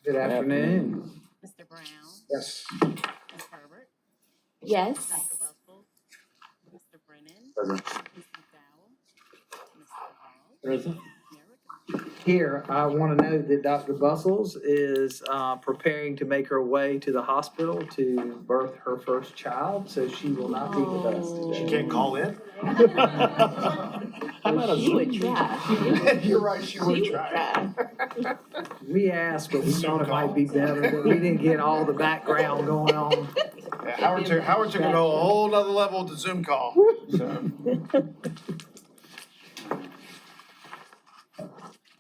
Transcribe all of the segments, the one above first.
Good afternoon. Mr. Brown, Yes. Ms. Herbert, Yes. Dr. Buckles, Mr. Brennan, Present. Ms. McDowell, Mr. Hall, Present. Mayor Rickaby. Here, I want to note that Dr. Bustles is preparing to make her way to the hospital to birth her first child, so she will not be with us She today. can't call in? How about she would try. You're right, she would She would try. try. We asked, but we thought it might be better that we didn't get all the background going on. Yeah, Howard took it a whole nother level with the Zoom call, so.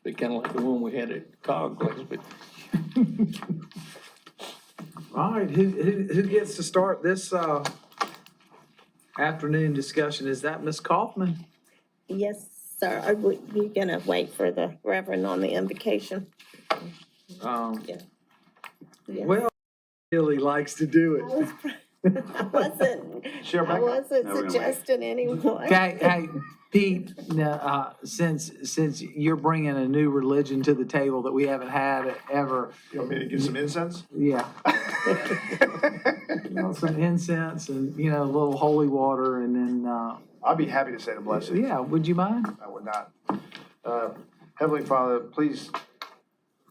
Be kind of like the one we had at Coglex, but All right, who gets to start this afternoon discussion? Is that Ms. Kaufman? Yes, sir. Are we gonna wait for the Reverend on the invocation? Yes. Well, really likes to do I it. was- I wasn't, Share I back? wasn't No, we won't. suggesting anyone. Hey, Pete, since you're bringing a new religion to the table that we haven't had ever, You want me to get some incense? yeah. Some incense and, a little holy water and then, I'd be happy to say the blessing. yeah, would you mind? I would not. Heavenly Father, please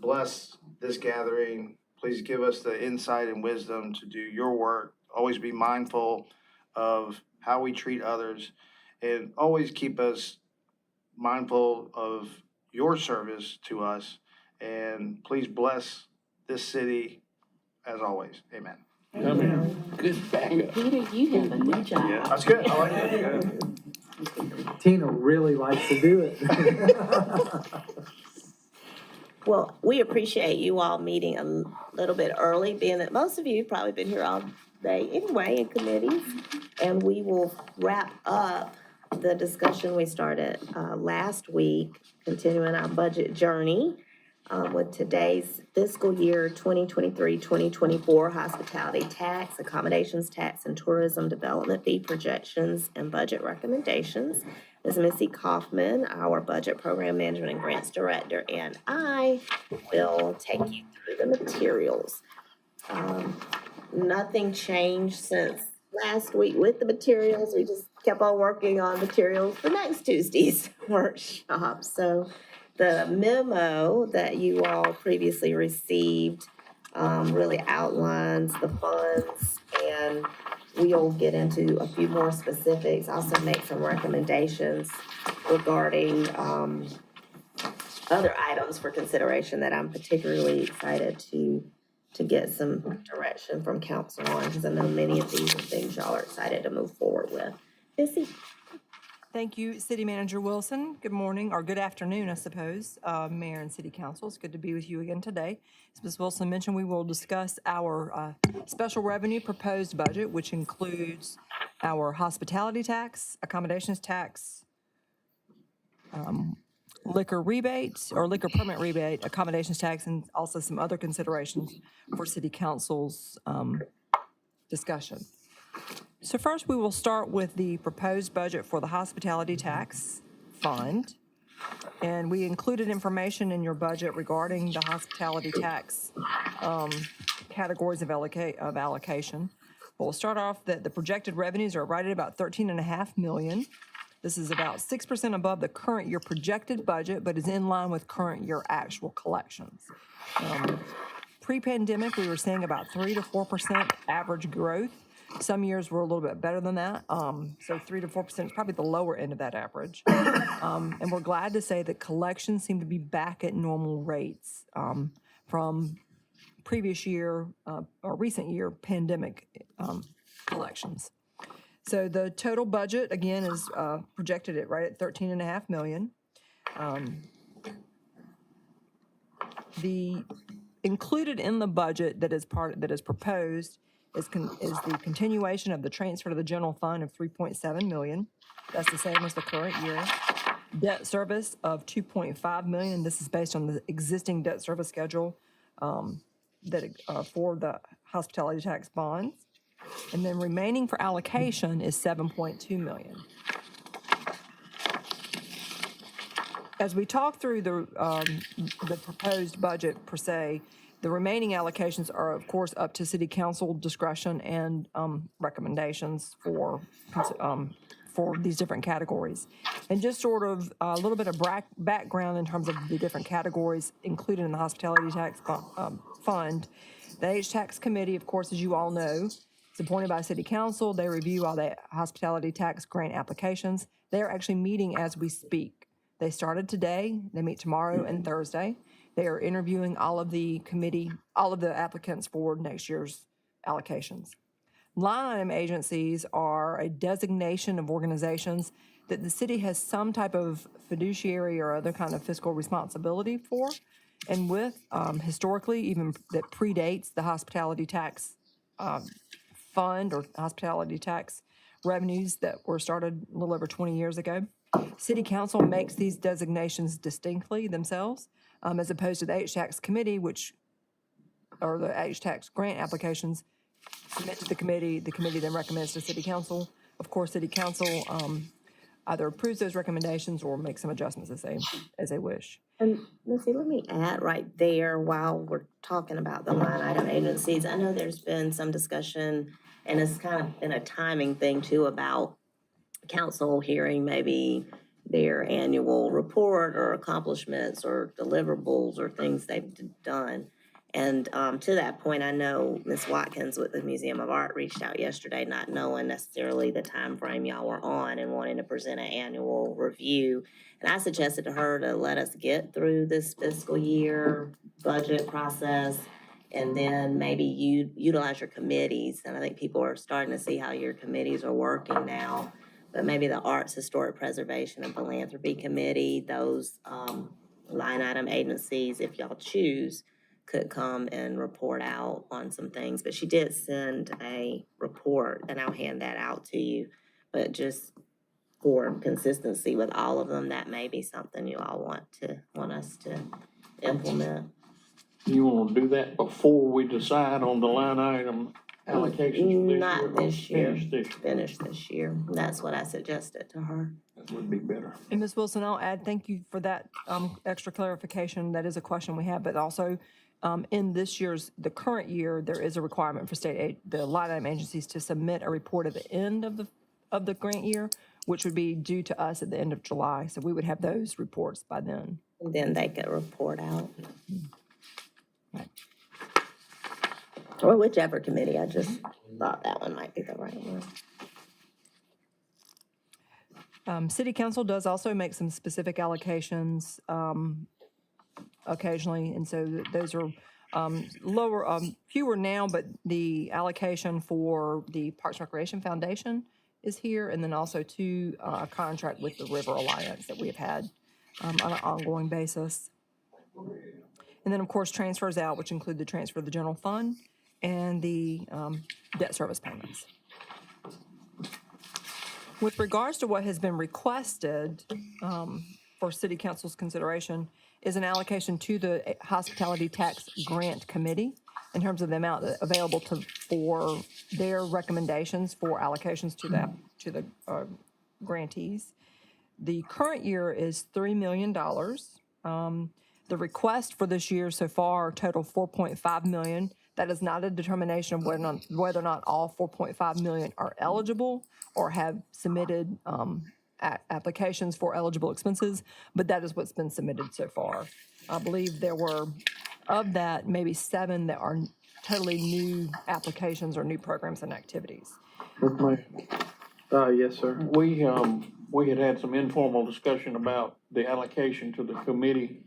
bless this gathering. Please give us the insight and wisdom to do your work. Always be mindful of how we treat others and always keep us mindful of your service to us. And please bless this city as always. Amen. good And backup. Peter, you have a new job. That's good. I like it. Tina really likes to do it. Well, we appreciate you all meeting a little bit early, being that most of you have probably been here all day anyway in committees. And we will wrap up the discussion we started last week, continuing our budget journey with today's fiscal year 2023-2024 hospitality tax, accommodations tax, and tourism development fee projections and budget recommendations. Ms. Missy Kaufman, our Budget Program Management and Grants Director, and I will take you through the materials. Nothing changed since last week with the materials. We just kept on working on materials for next Tuesday's workshop. So the memo that you all previously received really outlines the funds, and we'll get into a few more specifics, also make some recommendations regarding other items for consideration that I'm particularly excited to get some direction from council on, because I know many of these are things y'all are excited to move forward with. Missy? Thank you, City Manager Wilson. Good morning, or good afternoon, I suppose, Mayor and City Council. It's good to be with you again today. As Ms. Wilson mentioned, we will discuss our special revenue proposed budget, which includes our hospitality tax, accommodations tax, liquor rebates or liquor permit rebate, accommodations tax, and also some other considerations for City Council's discussion. So first, we will start with the proposed budget for the hospitality tax fund. And we included information in your budget regarding the hospitality tax categories of allocation. We'll start off that the projected revenues are right at about $13.5 million. This is about 6% above the current year projected budget, but is in line with current year actual collections. Pre-pandemic, we were seeing about 3 to 4% average growth. Some years were a little bit better than that. So 3 to 4% is probably the lower end of that average. And we're glad to say that collections seem to be back at normal rates from previous year or recent year pandemic collections. So the total budget, again, is projected at right at $13.5 million. The included in the budget that is proposed is the continuation of the transfer to the general fund of $3.7 million. That's the same as the current year. Debt service of $2.5 million. This is based on the existing debt service schedule for the hospitality tax bonds. And then remaining for allocation is $7.2 million. as we talk through the proposed budget per se, the remaining allocations are, of course, up to city council discretion and recommendations for these different categories. And just sort of a little bit of background in terms of the different categories included in the hospitality tax fund. The HTAX committee, of course, as you all know, is appointed by city council. They review all the hospitality tax grant applications. They're actually meeting as we speak. They started today. They meet tomorrow and Thursday. They are interviewing all of the applicants for next year's allocations. Line item agencies are a designation of organizations that the city has some type of fiduciary or other kind of fiscal responsibility for. And with, historically, even that predates the hospitality tax fund or hospitality tax revenues that were started a little over 20 years ago. City council makes these designations distinctly themselves, as opposed to the HTAX committee, or the HTAX grant applications submit to the committee then recommends to city council. Of course, city council either approves those recommendations or makes some adjustments as they wish. And Missy, let me add right there while we're talking about the line item agencies. I know there's been some discussion, and it's kind of been a timing thing too, about council hearing maybe their annual report or accomplishments or deliverables or things they've done. And to that point, I know Ms. Watkins with the Museum of Art reached out yesterday, not knowing necessarily the time frame y'all were on and wanting to present an annual review. And I suggested to her to let us get through this fiscal year budget process and then maybe you utilize your committees. And I think people are starting to see how your committees are working now. But maybe the Arts, Historic Preservation, and Philanthropy Committee, those line item agencies, if y'all choose, could come and report out on some things. But she did send a report, and I'll hand that out to you. But just for consistency with all of them, that may be something you all want us to implement. You want to do that before we decide on the line item allocations for this year? Not this year. Finish this year? Finish this year. That's what I suggested to her. That would be better. And Ms. Wilson, I'll add, thank you for that extra clarification. That is a question we have, but also in the current year, there is a requirement for the line item agencies to submit a report at the end of the grant year, which would be due to us at the end of July. So we would have those reports by then. And then they could report out. Right. Or whichever committee, I just thought that one might be the right one. City council does also make some specific allocations occasionally, and so those are fewer now, but the allocation for the Parks and Recreation Foundation is here, and then also a contract with the River Alliance that we have had on an ongoing basis. And then, of course, transfers out, which include the transfer of the general fund and the debt service payments. With regards to what has been requested for City Council's consideration is an allocation to the Hospitality Tax Grant Committee in terms of the amount available for their recommendations for allocations to the grantees. The current year is $3 million. The request for this year so far total $4.5 million. That is not a determination of whether or not all $4.5 million are eligible or have submitted applications for eligible expenses, but that is what's been submitted so far. I believe there were, of that, maybe 7 that are totally new applications or new programs and activities. Yes, sir. We had some informal discussion about the allocation to the committee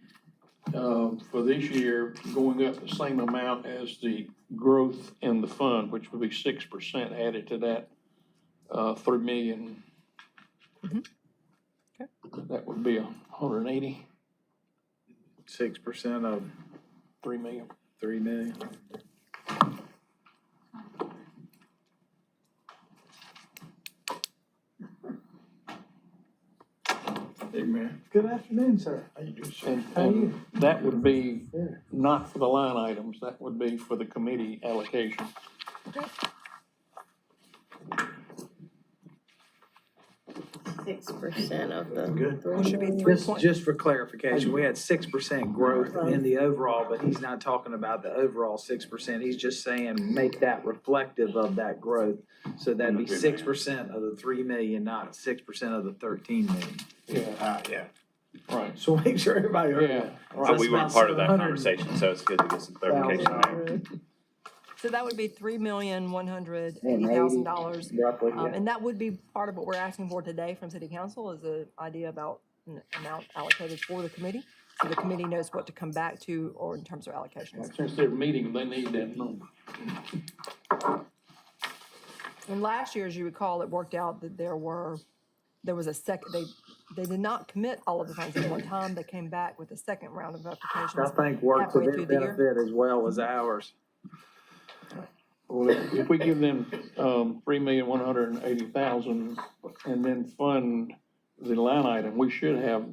for this year, going up the same amount as the growth in the fund, which would be 6% added to that, $3 million. Mm-hmm. Okay. That would be 180. 6% of $3 million. $3 million. Hey, man. Good afternoon, sir. How you doing, sir? How are you? That would be Yeah. not for the line items, that would be for the committee allocation. 6% of the. Good. Well, it should be 3 3 million. point. Just for clarification, we had 6% growth in the overall, but he's not talking about the overall 6%. He's just saying make that reflective of that growth. So that'd be 6% of the 3 million, not 6% of the 13 million. Yeah, Yeah. right, So make sure everybody heard yeah, that. right. So So it's we weren't about part of that 700. conversation, so it's good to get some clarification there. So that would be $3,180,000. Roughly, yeah. And that would be part of what we're asking for today from city council is an idea about an amount allocated for the committee. So the committee knows what to come back to or in terms of allocations. Since they're meeting, they need that number. And last year, as you recall, it worked out that there was a second, they did not commit all of the funds at one time. They came back with a second round of I applications. think worked to halfway their through the year. benefit as well as ours. Well, if we give them, $3,180,000 and then fund the line item, we should have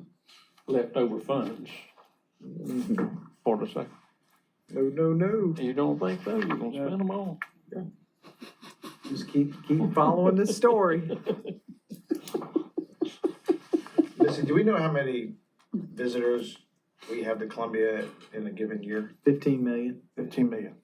leftover funds for the second. No. You don't think so? You're gonna spend them all? Just keep following this story. Listen, do we know how many visitors we have to Columbia in a given year? 15 million. 15 million.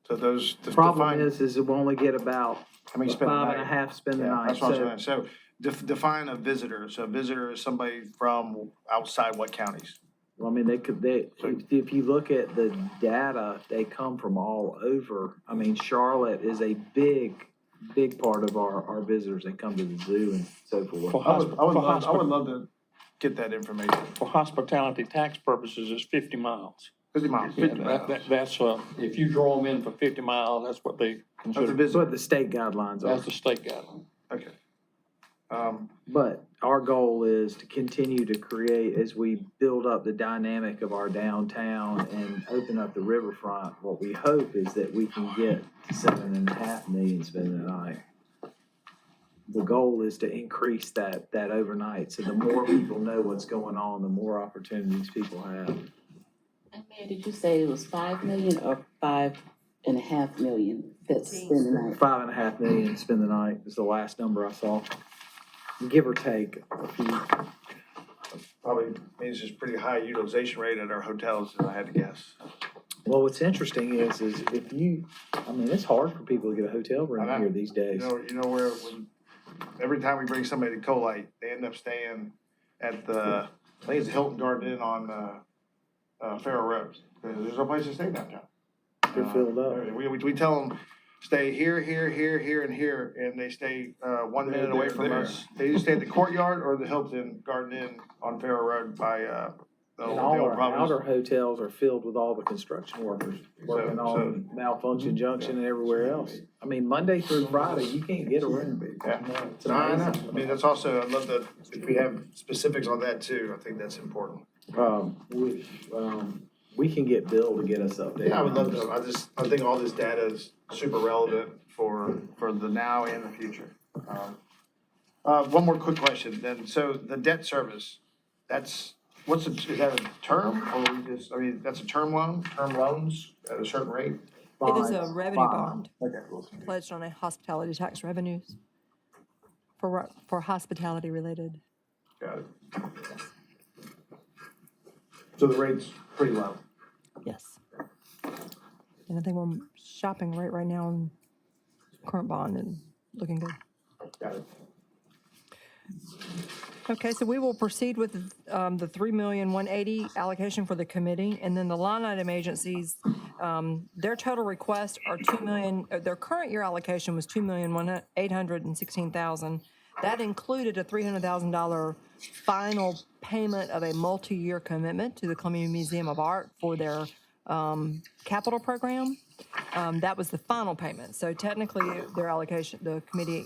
So those. The problem is we'll only get about How many spend the five night? and a half spend the Yeah, night. that's what I was So, saying. So define a visitor. So a visitor is somebody from outside what counties? well, I mean, if you look at the data, they come from all over. I mean, Charlotte is a big part of our visitors. They come to the zoo and so forth. For I would hospi- love to get that information. For hospitality tax purposes, it's 50 miles. 50 miles. Yeah, that's, if you draw them in for 50 miles, that's what they That's a consider, That's what visitor. the state guidelines are. that's the state guideline. Okay. But our goal is to continue to create, as we build up the dynamic of our downtown and open up the riverfront, what we hope is that we can get to 7.5 million spending the night. The goal is to increase that overnight, so the more people know what's going on, the more opportunities people have. And Mayor, did you say it was 5 million or 5.5 million that's spent the night? 5.5 million spend the night is the last number I saw, give or take a few. Probably means there's pretty high utilization rate at our hotels, if I had to guess. Well, what's interesting is if you, I mean, it's hard for people to get a hotel room I know. here these days. You know where, every time we bring somebody to Colite, they end up staying at the, I think it's Hilton Garden Inn on, Farrow Road. There's no place to stay downtown. They're filled up. We tell them, stay here, and here, and they stay, 1 minute away from us. They either stay at the Courtyard or the Hilton Garden Inn on Farrow Road by, the And old all our Providence. outer hotels are filled with all the construction workers working on Malfunction Junction and everywhere else. I mean, Monday through Friday, you can't get a room. Yeah. It's No, I know. amazing. I mean, that's also, I'd love to, if we have specifics on that too, I think that's important. We can get Bill to get us updated. Yeah, I would love to. I think all this data is super relevant for the now and the future. One more quick question then. So the debt service, is that a term or that's a term loans at a certain rate? It is a Bonds. revenue bond Okay, cool. pledged on a hospitality tax revenues for hospitality related. Got it. So the rate's pretty low. Yes. And I think we're shopping right now on current bond and looking good. Got it. Okay, so we will proceed with the 3,180,000 allocation for the committee, and then the line item agencies, their total requests are 2 million, their current year allocation was 2,816,000. That included a $300,000 final payment of a multi-year commitment to the Columbia Museum of Art for their capital program. That was the final payment. So technically, their allocation, the committee,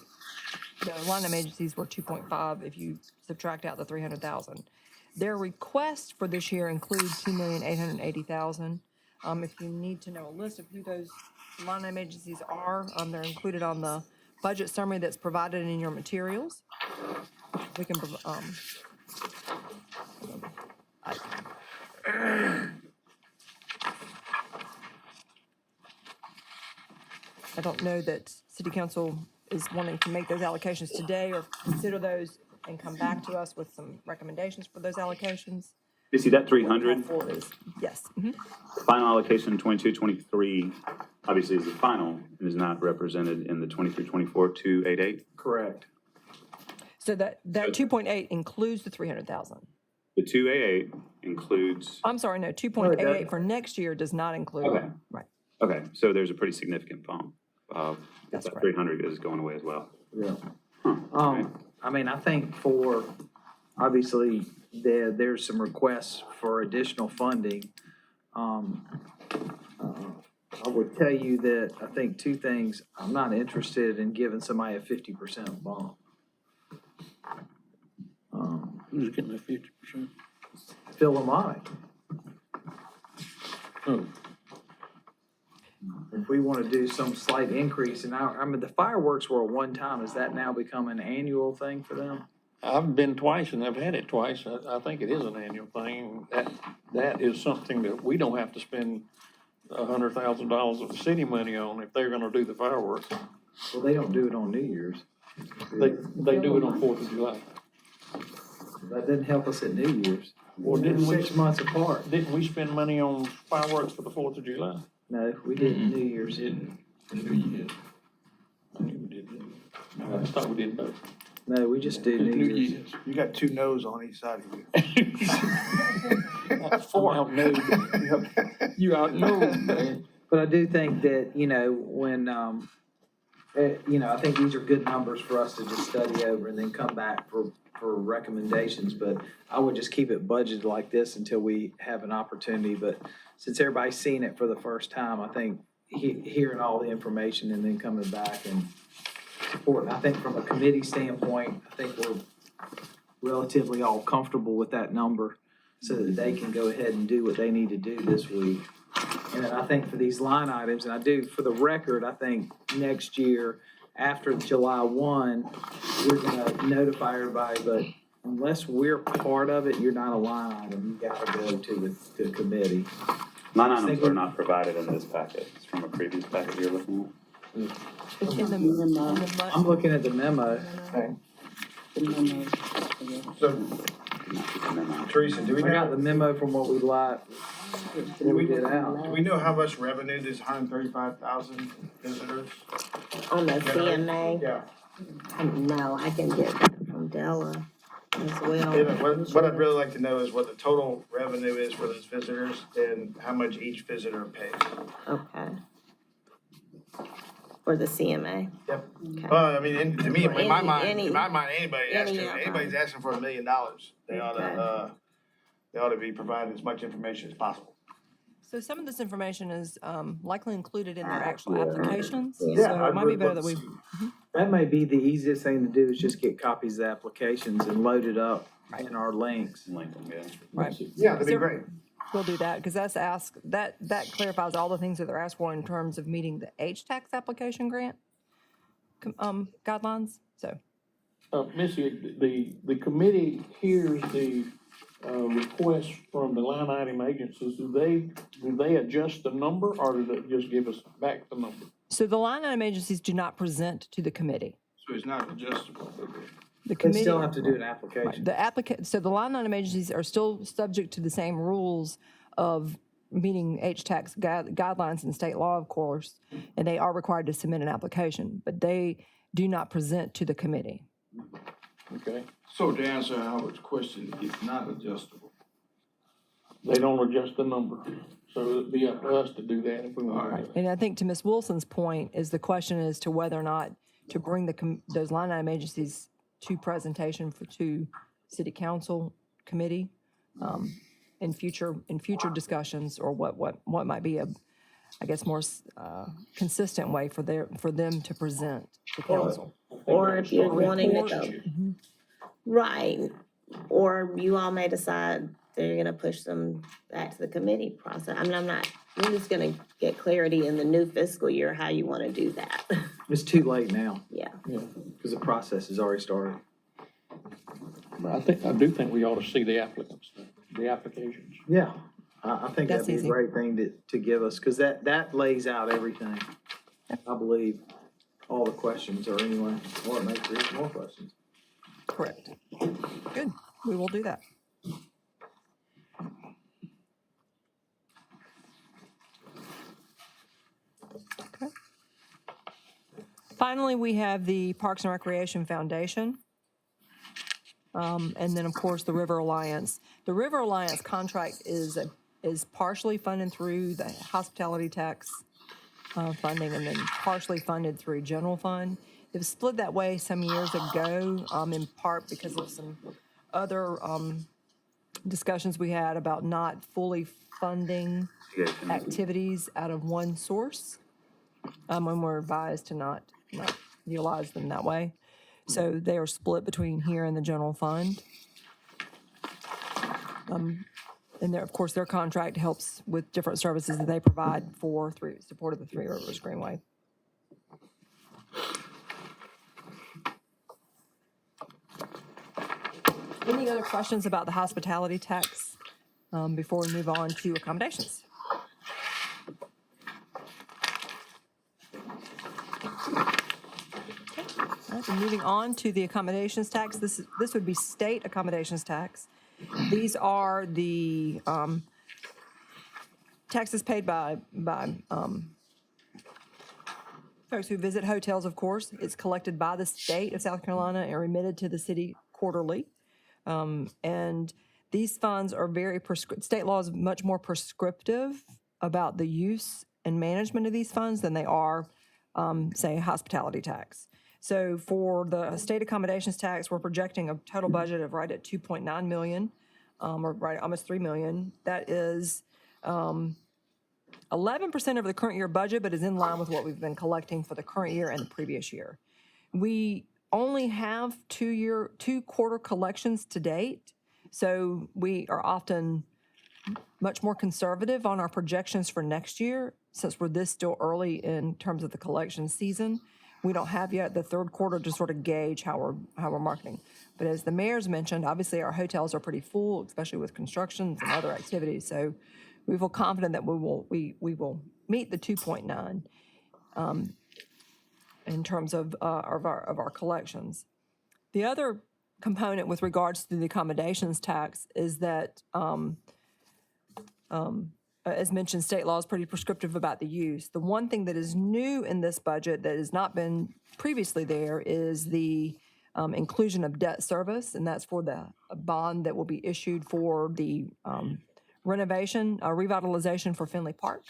the line item agencies were 2.5 if you subtract out the 300,000. Their request for this year includes 2,880,000. If you need to know a list of who those line item agencies are, they're included on the budget summary that's provided in your materials. We can, I don't know that city council is wanting to make those allocations today or consider those and come back to us with some recommendations for those allocations. You see that 300, All four is, yes. Mhm. final allocation 22-23, obviously is the final and is not represented in the 23-24 288. Correct. So that 2.8 includes the 300,000. The 288 includes, I'm sorry, no, 2.88 for next year does not include, Okay. right. okay, so there's a pretty significant bump. That's That correct. 300 is going away as well. Yeah. Huh, okay. I mean, I think obviously, there's some requests for additional funding. I would tell you that I think two things, I'm not interested in giving somebody a 50% bump. Who's getting that 50%? Phil Lamont, Oh, if we want to do some slight increase, and I mean, the fireworks were a one-time, has that now become an annual thing for them? I've been twice and I've had it twice. I think it is an annual thing. That is something that we don't have to spend $100,000 of city money on if they're gonna do the fireworks. Well, they don't do it on New Year's. They do it on 4th of July. That didn't help us at New Year's. Well, They're didn't we, 6 months apart. didn't we spend money on fireworks for the 4th of July? No, we didn't New Year's. Didn't. I knew you did. I knew we did. I thought we did both. No, we just do New Year's. You got two no's on each side of you. Four. Outnumbered. You outnumbered, man. But I do think that, when, I think these are good numbers for us to just study over and then come back for recommendations. But I would just keep it budgeted like this until we have an opportunity. But since everybody's seen it for the first time, I think hearing all the information and then coming back and supporting, I think from a committee standpoint, I think we're relatively all comfortable with that number so that they can go ahead and do what they need to do this week. And then I think for these line items, and I do, for the record, I think next year, after July 1, we're gonna notify everybody, but unless we're part of it, you're not a line item. You gotta go to the committee. Line items are not provided in this packet. It's from a previous packet you're looking at. It's in the Memo. I'm looking at the memo. The memo. So, Teresa, do we I got know, the memo from what we like, what we did out. do we know how much revenue this 135,000 visitors? On the CMA, Yeah. no, I can get that from Della as well. Yeah, what I'd really like to know is what the total revenue is for those visitors and how much each visitor pays. Okay. For the CMA. Yep. Okay. Well, I mean, to me, For in my any- mind, any- anybody's asking for $1 million, they ought to, be provided as much information as possible. So some of this information is likely included in their Ah, actual yeah. applications. Yeah, So it might be better that we, That may be the easiest thing to do is just get copies of the applications and load it up in our links. Lincoln, yeah. right, Yeah, that'd be So- great. we'll do that because that clarifies all the things that they're asked for in terms of meeting the H-Tax application grant guidelines. So Missy, the committee hears the request from the line item agencies. Do they adjust the number or do they just give us back the number? So the line item agencies do not present to the committee. So it's not adjustable. The They committee. still have to do an Right, application. the applicant, so the line item agencies are still subject to the same rules of meeting H-Tax guidelines in state law, of course, and they are required to submit an application, but they do not present to the committee. Okay. So to answer Howard's question, it's not adjustable. They don't adjust the number. So it'd be up to us to do that if we want to. Right, and I think to Ms. Wilson's point is the question as to whether or not to bring those line item agencies to presentation to city council committee in future discussions, or what might be I guess more consistent way for them to present to council. Or if you're wanting to go, Mhm. right, or you all may decide they're gonna push them back to the committee process. I mean, we're just gonna get clarity in the new fiscal year, how you wanna do that. It's too late now Yeah, because the process has already started. But I do think we ought to see the applicants, the applications. Yeah, I think That's that'd be easy. a great thing to give us, because that lays out everything. I believe, all the questions, or anyone, or it may create more questions. Correct. Good, we will do that. Okay. Finally, we have the Parks and Recreation Foundation. And then, of course, the River Alliance. The River Alliance contract is partially funded through the hospitality tax funding and then partially funded through general fund. It was split that way some years ago, in part because of some other discussions we had about not fully funding activities out of one source, when we're advised to not utilize them that way. So they are split between here and the general fund. And there, of course, their contract helps with different services that they provide for support of the Three Rivers Greenway. Any other questions about the hospitality tax before we move on to accommodations? All right, and moving on to the accommodations tax, this would be state accommodations tax. These are the taxes paid by folks who visit hotels, of course. It's collected by the state of South Carolina and remitted to the city quarterly. And these funds are state law is much more prescriptive about the use and management of these funds than they are, say, hospitality tax. So for the state accommodations tax, we're projecting a total budget of right at 2.9 million, or right almost 3 million. That is 11% of the current year budget, but is in line with what we've been collecting for the current year and the previous year. We only have two quarter collections to date, so we are often much more conservative on our projections for next year, since we're this still early in terms of the collection season. We don't have yet the third quarter to sort of gauge how we're marketing. But as the mayor's mentioned, obviously our hotels are pretty full, especially with constructions and other activities. So we feel confident that we will meet the 2.9 in terms of our collections. The other component with regards to the accommodations tax is that, as mentioned, state law is pretty prescriptive about the use. The one thing that is new in this budget that has not been previously there is the inclusion of debt service, and that's for the bond that will be issued for the revitalization for Finley Park.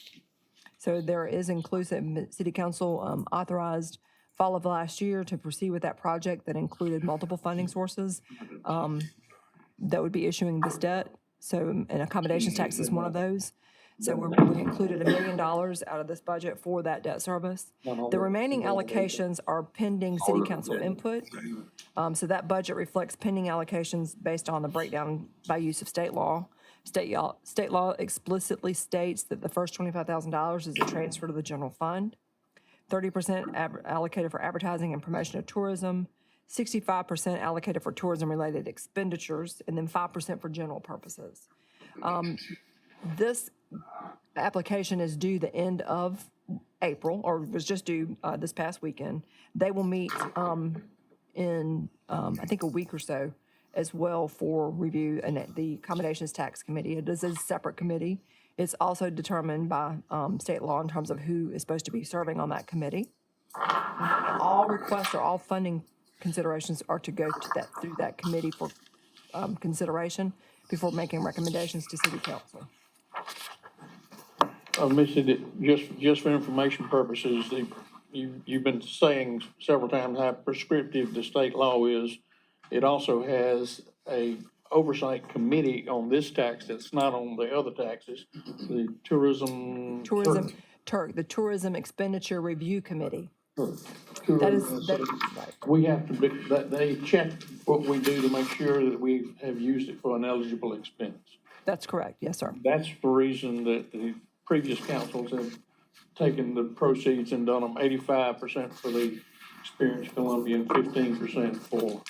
So there is inclusive, City Council authorized fall of last year to proceed with that project that included multiple funding sources that would be issuing this debt. So an accommodations tax is one of those. So we included $1 million out of this budget for that debt service. The remaining allocations are pending City Council input. So that budget reflects pending allocations based on the breakdown by use of state law. State law explicitly states that the first $25,000 is a transfer to the general fund, 30% allocated for advertising and promotion of tourism, 65% allocated for tourism-related expenditures, and then 5% for general purposes. This application is due the end of April, or was just due this past weekend. They will meet in, I think, a week or so as well for review, and the accommodations tax committee. It is a separate committee. It's also determined by state law in terms of who is supposed to be serving on that committee. All requests or all funding considerations are to go to through that committee for consideration before making recommendations to City Council. Missy, just for information purposes, you've been saying several times how prescriptive the state law is. It also has a oversight committee on this tax that's not on the other taxes, the tourism. The Tourism Expenditure Review Committee. Right. We have to they check what we do to make sure that we have used it for an eligible expense. That's correct, yes, sir. That's the reason that the previous councils have taken the proceeds and done them 85% for the Experience Columbia and 15% for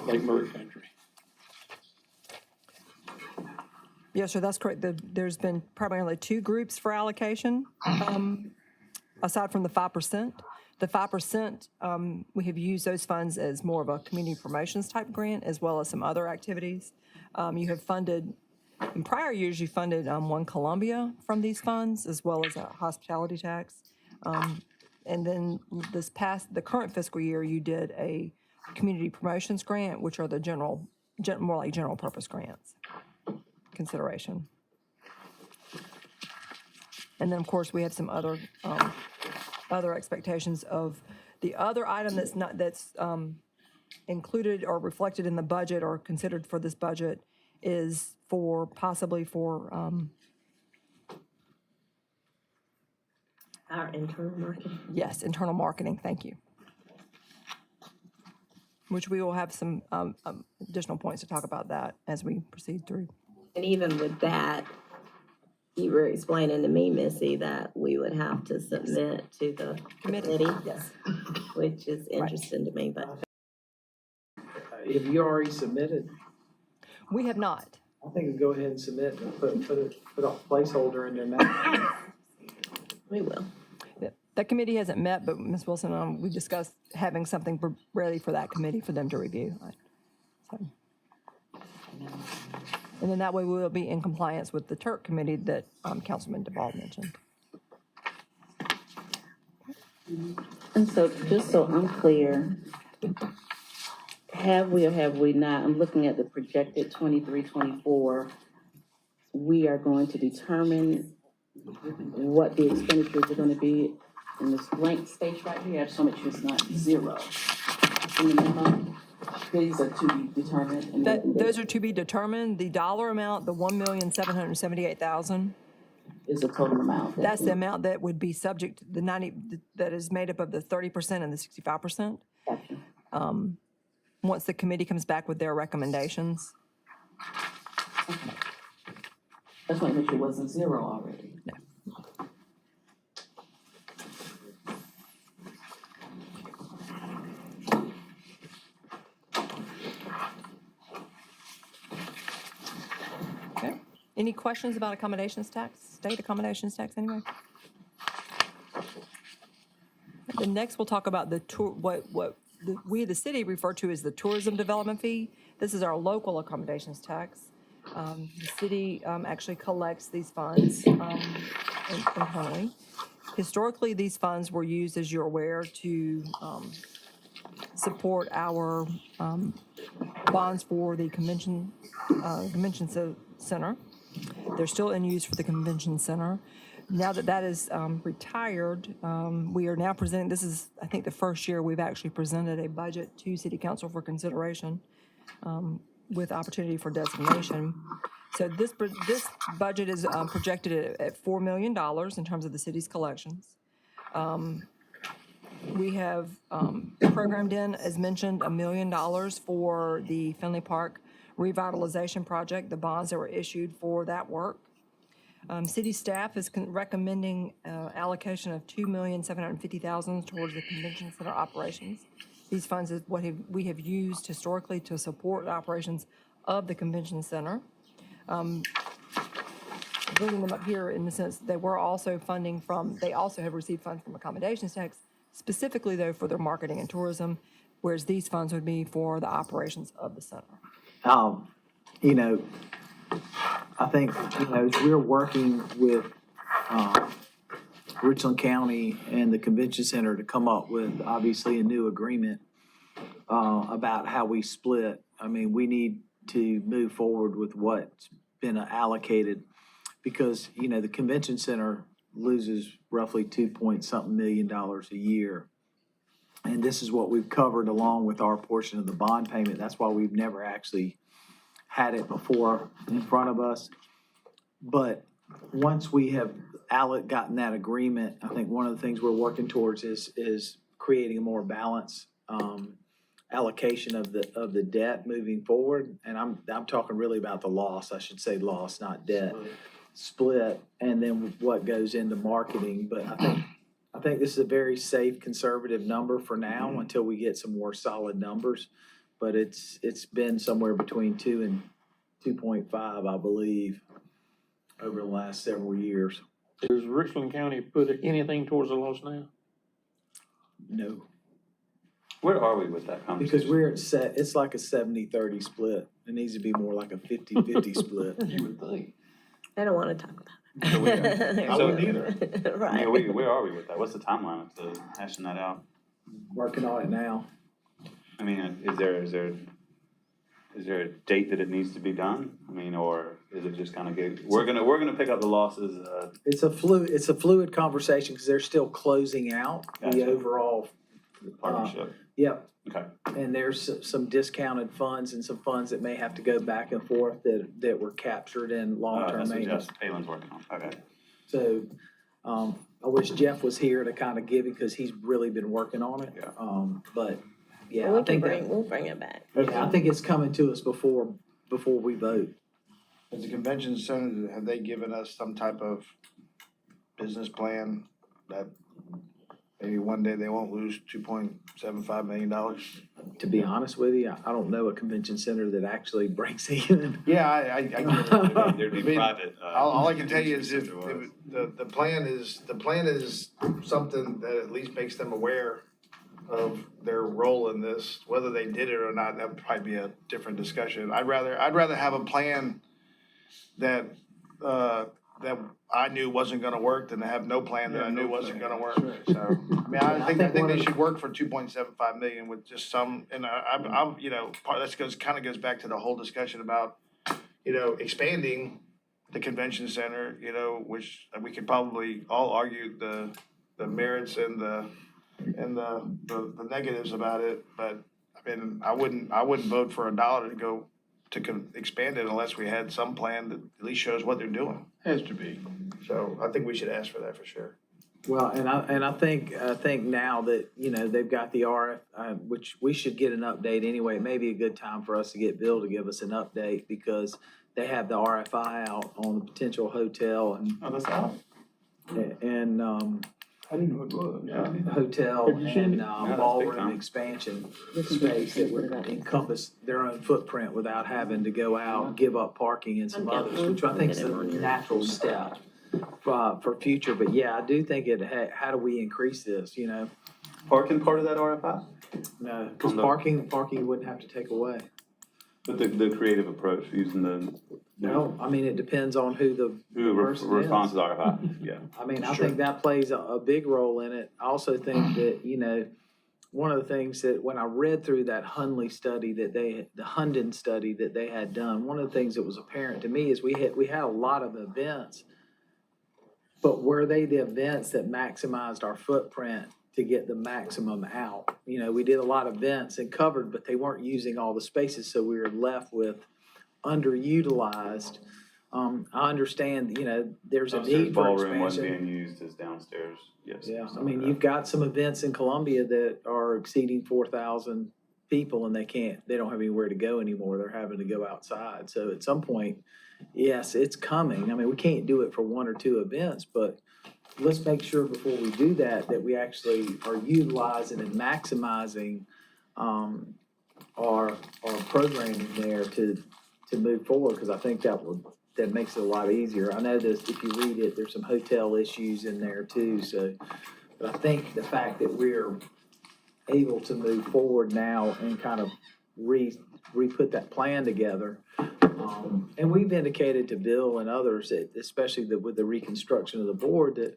Lake Murray Country. Yes, sir, that's correct. There's been primarily two groups for allocation aside from the 5%. The 5%, we have used those funds as more of a community promotions type grant, as well as some other activities. You have funded, in prior years, you funded One Columbia from these funds, as well as a hospitality tax. And then the current fiscal year, you did a community promotions grant, which are the more like general purpose grants consideration. And then, of course, we have some other expectations of the other item that's included or reflected in the budget or considered for this budget is possibly for Our internal marketing. yes, internal marketing, thank you. Which we will have some additional points to talk about that as we proceed through. And even with that, you were explaining to me, Missy, that we would have to submit to the committee, Yes. which is interesting to me, but Have you already submitted? We have not. I think we go ahead and submit and put a placeholder in there now. we will. That committee hasn't met, but Ms. Wilson, we discussed having something ready for that committee for them to review. So. And then that way we will be in compliance with the Turk committee that Councilman Duvall mentioned. And so, just so I'm clear, have we or have we not, I'm looking at the projected 23-24, we are going to determine what the expenditures are gonna be in this blank space right here. I just want to make sure it's not zero. In the memo, these are to be determined. And Those are to be determined. The dollar amount, the $1,778,000, is the total amount. that's the amount that would be subject to the 90, that is made up of the 30% and the 65%. Gotcha. Once the committee comes back with their recommendations. I just want to make sure it wasn't zero already. No. Okay. Any questions about accommodations tax, state accommodations tax anyway? Then next we'll talk about the tour, what we, the city, refer to as the tourism development fee. This is our local accommodations tax. The city actually collects these funds internally. Historically, these funds were used, as you're aware, to support our bonds for the convention center. They're still in use for the convention center. Now that that is retired, we are now presenting, this is, I think, the first year we've actually presented a budget to City Council for consideration with opportunity for designation. So this budget is projected at $4 million in terms of the city's collections. We have programmed in, as mentioned, $1 million for the Finley Park revitalization project, the bonds that were issued for that work. City staff is recommending allocation of $2,750,000 towards the convention center operations. These funds is what we have used historically to support the operations of the convention center. Bringing them up here in the sense they were also funding from, they also have received funds from accommodations tax, specifically though for their marketing and tourism, whereas these funds would be for the operations of the center. You know, I think, you know, as we're working with Richland County and the convention center to come up with, obviously, a new agreement about how we split, I mean, we need to move forward with what's been allocated because, you know, the convention center loses roughly $2-point-something million a year. And this is what we've covered along with our portion of the bond payment. That's why we've never actually had it before in front of us. But once we have gotten that agreement, I think one of the things we're working towards is creating a more balanced allocation of the debt moving forward. And I'm talking really about the loss, I should say loss, not debt, split, and then what goes into marketing. But I think this is a very safe, conservative number for now until we get some more solid numbers. But it's been somewhere between 2 and 2.5, I believe, over the last several years. Does Richland County put anything towards the loss now? No, Where are we with that conversation? because we're at it's like a 70-30 split. It needs to be more like a 50-50 split. You would think. I don't wanna talk about So we- it. I wouldn't either. I Right. mean, where are we with that? What's the timeline to hashing that out? Working on it now. I mean, is there a date that it needs to be done? I mean, or is it just kind of good? We're gonna pick up the losses, It's a fluid conversation because they're still closing out the Gotcha. overall, partnership. yep. Okay. And there's some discounted funds and some funds that may have to go back and forth that were captured in long-term That's what maintenance. Jeff Palin's working on. Okay. So, I wish Jeff was here to kind of give it because he's really been working on it. Yeah. But, yeah, We I can think that, we'll bring it back. yeah, I think it's coming to us before we vote. As the convention center, have they given us some type of business plan that maybe one day they won't lose $2.75 million? To be honest with you, I don't know a convention center that actually breaks even. Yeah, I get it. There'd be I mean, private. All I can tell you is if the plan is something that at least makes them aware of their role in this, whether they did it or not, that would probably be a different discussion. I'd rather have a plan that I knew wasn't gonna work than to have no plan that I knew wasn't gonna work. So, I mean, I think they should work for 2.75 million with just some, and I'm, you know, kind of goes back to the whole discussion about, you know, expanding the convention center, you know, which we could probably all argue the merits and the negatives about it, but I mean, I wouldn't vote for $1 to go to expand it unless we had some plan that at least shows what they're doing. Has to be. So I think we should ask for that for sure. Well, and I think now that, you know, they've got the which we should get an update anyway. It may be a good time for us to get Bill to give us an update because they have the RFI out on the potential hotel Oh, that's out. and I didn't know it was. hotel Have you seen and it? that's big ballroom time. expansion This is space that would what- encompass their own footprint without having to go out and give up parking and some others, which I think is a natural step for future. But yeah, I do think how do we increase this, you know? Parking part of that RFI? No, because On the- parking you wouldn't have to take away. But the creative approach using the, No, I mean, it depends on who the person is. responds to the RFI, yeah. I mean, I think that plays a big role in it. I also think that, you know, one of the things that when I read through that Hundley study the Hunden study that they had done, one of the things that was apparent to me is we had a lot of events, but were they the events that maximized our footprint to get the maximum out? You know, we did a lot of events and covered, but they weren't using all the spaces, so we were left with underutilized. I understand, you know, there's a Downstairs need for ballroom wasn't expansion. being used as downstairs, yes. Yeah, I something mean, like you've got some events in Columbia that are exceeding 4,000 people and they don't have anywhere to go anymore. They're having to go outside. So at some point, yes, it's coming. I mean, we can't do it for one or two events, but let's make sure before we do that, that we actually are utilizing and maximizing, our programming there to move forward, because I think that makes it a lot easier. I know that if you read it, there's some hotel issues in there too, so, but I think the fact that we're able to move forward now and kind of re-put that plan together. And we've indicated to Bill and others that, especially with the reconstruction of the board, that,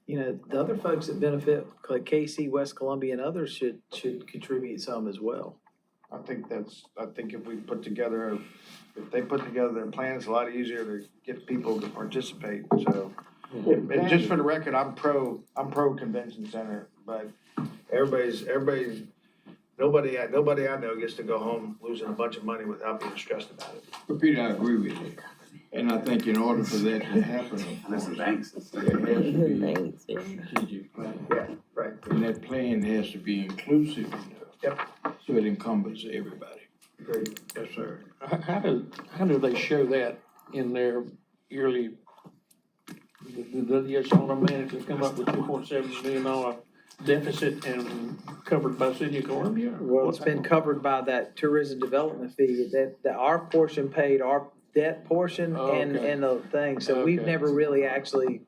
you know, the other folks that benefit, like KC, West Columbia and others should contribute some as well. I think if they put together their plan, it's a lot easier to get people to participate, so. And just for the record, I'm pro convention center, but nobody I know gets to go home losing a bunch of money without being stressed about it. But Peter, I agree with you. And I think in order for that to happen, And there's some banks. there has to be a Thanks, yeah. strategic plan. Yeah, right. And that plan has to be inclusive enough. Yep. So it encompasses everybody. Great. Yes, sir. How do they show that in their yearly, the Sonoma managers come up with $2.7 million deficit and covered by City of Columbia? Well, it's been covered by that tourism development fee, that our portion paid our debt portion and Okay. the thing, so we've Okay. never really actually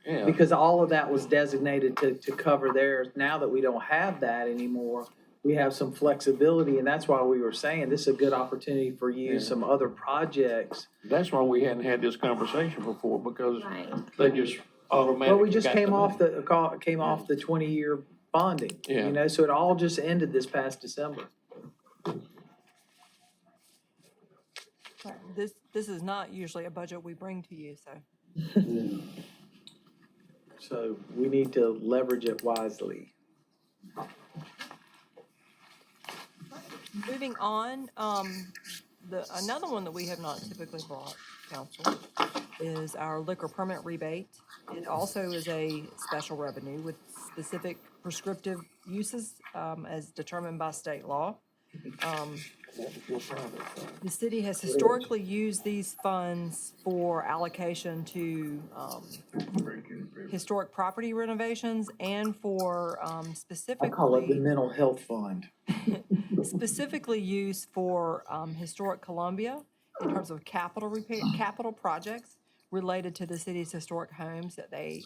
Yeah. Because all of that was designated to cover theirs. Now that we don't have that anymore, we have some flexibility, and that's why we were saying this is a good opportunity for you, Yeah. some other projects. That's why we hadn't had this conversation before, because Right. they just automatically. Well, we just got came the off money. came off the 20-year bonding, Yeah. you know, so it all just ended this past December. This is not usually a budget we bring to you, so. So we need to leverage it wisely. Moving on, another one that we have not typically brought council is our liquor permit rebate. It also is a special revenue with specific prescriptive uses, as determined by state law. The city has historically used these funds for allocation to, historic property renovations and for, I specifically. call it the mental health fund. Specifically used for historic Columbia in terms of capital repair, capital projects related to the city's historic homes that they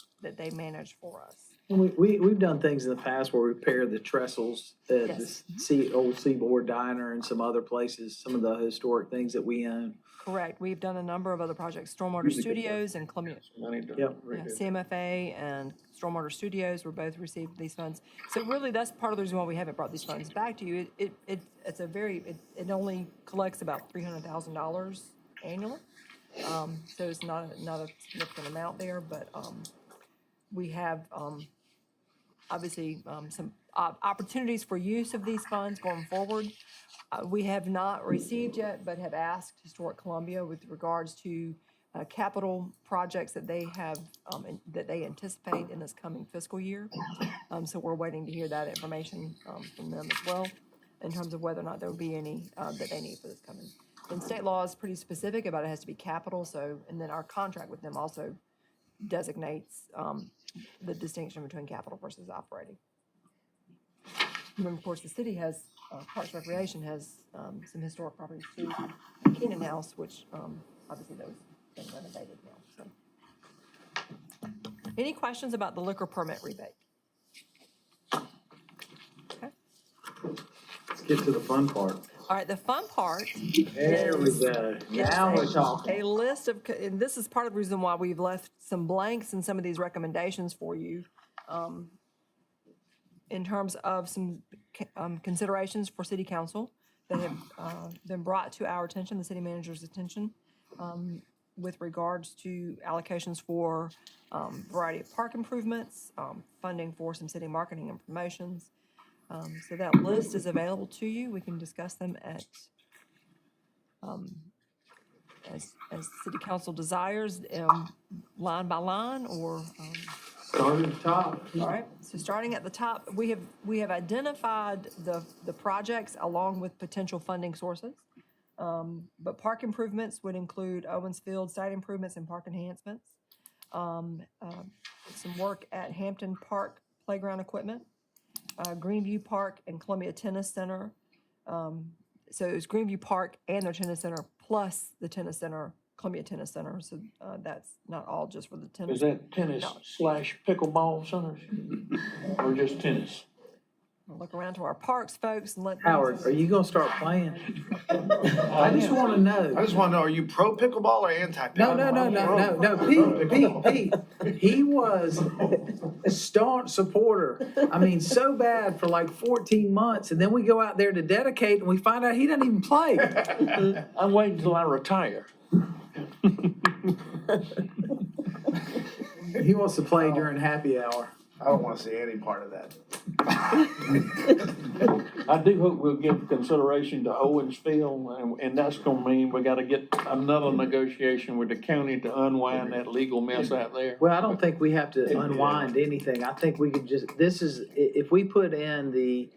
manage for us. And we've done things in the past where we repaired the trestles at Yes. the old Seaboard Diner and some other places, some of the historic things that we own. Correct. We've done a number of other projects, Stormwater Studios and Columbia, Yep. yeah, CMFA and Stormwater Studios were both received these funds. So really, that's part of the reason why we haven't brought these funds back to you. It's a very, it only collects about $300,000 annually. So it's not a significant amount there, but, we have, obviously, some opportunities for use of these funds going forward. We have not received yet, but have asked Historic Columbia with regards to capital projects that they have, that they anticipate in this coming fiscal year. So we're waiting to hear that information from them as well, in terms of whether or not there will be any that they need for this coming. And state law is pretty specific about it has to be capital, so, and then our contract with them also designates the distinction between capital versus operating. And then, of course, the city has, Parks Recreation has some historic properties too. Keenan House, which obviously those been renovated now, so. Any questions about the liquor permit rebate? Okay. Let's get to the fun part. All right, the fun part There we go. Now we're talking. a list of, and this is part of the reason why we've left some blanks in some of these recommendations for you, in terms of some considerations for city council that have been brought to our attention, the city manager's attention, with regards to allocations for variety of park improvements, funding for some city marketing and promotions. So that list is available to you. We can discuss them at, as city council desires, line by line, or, Start at the top. all right. So starting at the top, we have identified the projects along with potential funding sources. But park improvements would include Owens Field site improvements and park enhancements. Some work at Hampton Park playground equipment. Greenview Park and Columbia Tennis Center. So it's Greenview Park and their tennis center, plus the tennis center, Columbia Tennis Center. So that's not all just for the tennis. Is that tennis No. / pickleball centers? Or just tennis? We'll look around to our parks, folks, and let. Howard, are you gonna start playing? I just wanna I know. just wanna know, are you pro pickleball or anti pickleball? No, Pete, he was a staunch supporter. I mean, so bad for like 14 months, and then we go out there to dedicate, and we find out he doesn't even play. I'm waiting until I retire. He wants to play during happy hour. I don't wanna see any part of that. I do hope we'll give consideration to Owens Field, and that's gonna mean we gotta get another negotiation with the county to unwind that legal mess out there. Well, I don't think we have to unwind anything. I think we could just, if we put in the,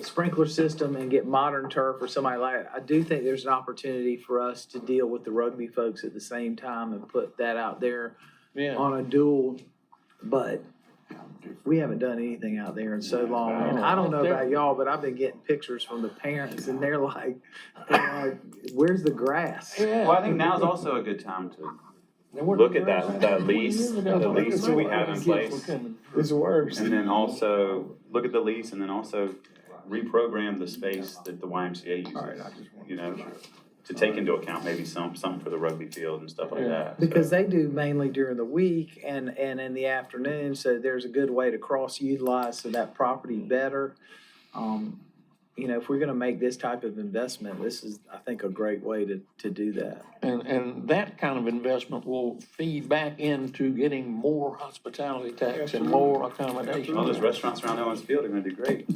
sprinkler system and get modern turf or somebody like it, I do think there's an opportunity for us to deal with the rugby folks at the same time and put that out there Yeah, on a dual, but we haven't done anything out there in so long. And I don't know about y'all, but I've been getting pictures from the parents and they're like, where's the grass? Well, I think now's also a good time to look at that lease that we have in place. It's worse. And then also, look at the lease and then also reprogram the space that the YMCA uses, you know, to take into account maybe something for the rugby field and stuff like that. Because they do mainly during the week and in the afternoon, so there's a good way to cross-utilize so that property better. You know, if we're gonna make this type of investment, this is, I think, a great way to do that. And that kind of investment will feed back into getting more hospitality tax and more accommodation. All those restaurants around Owens Field are gonna do great.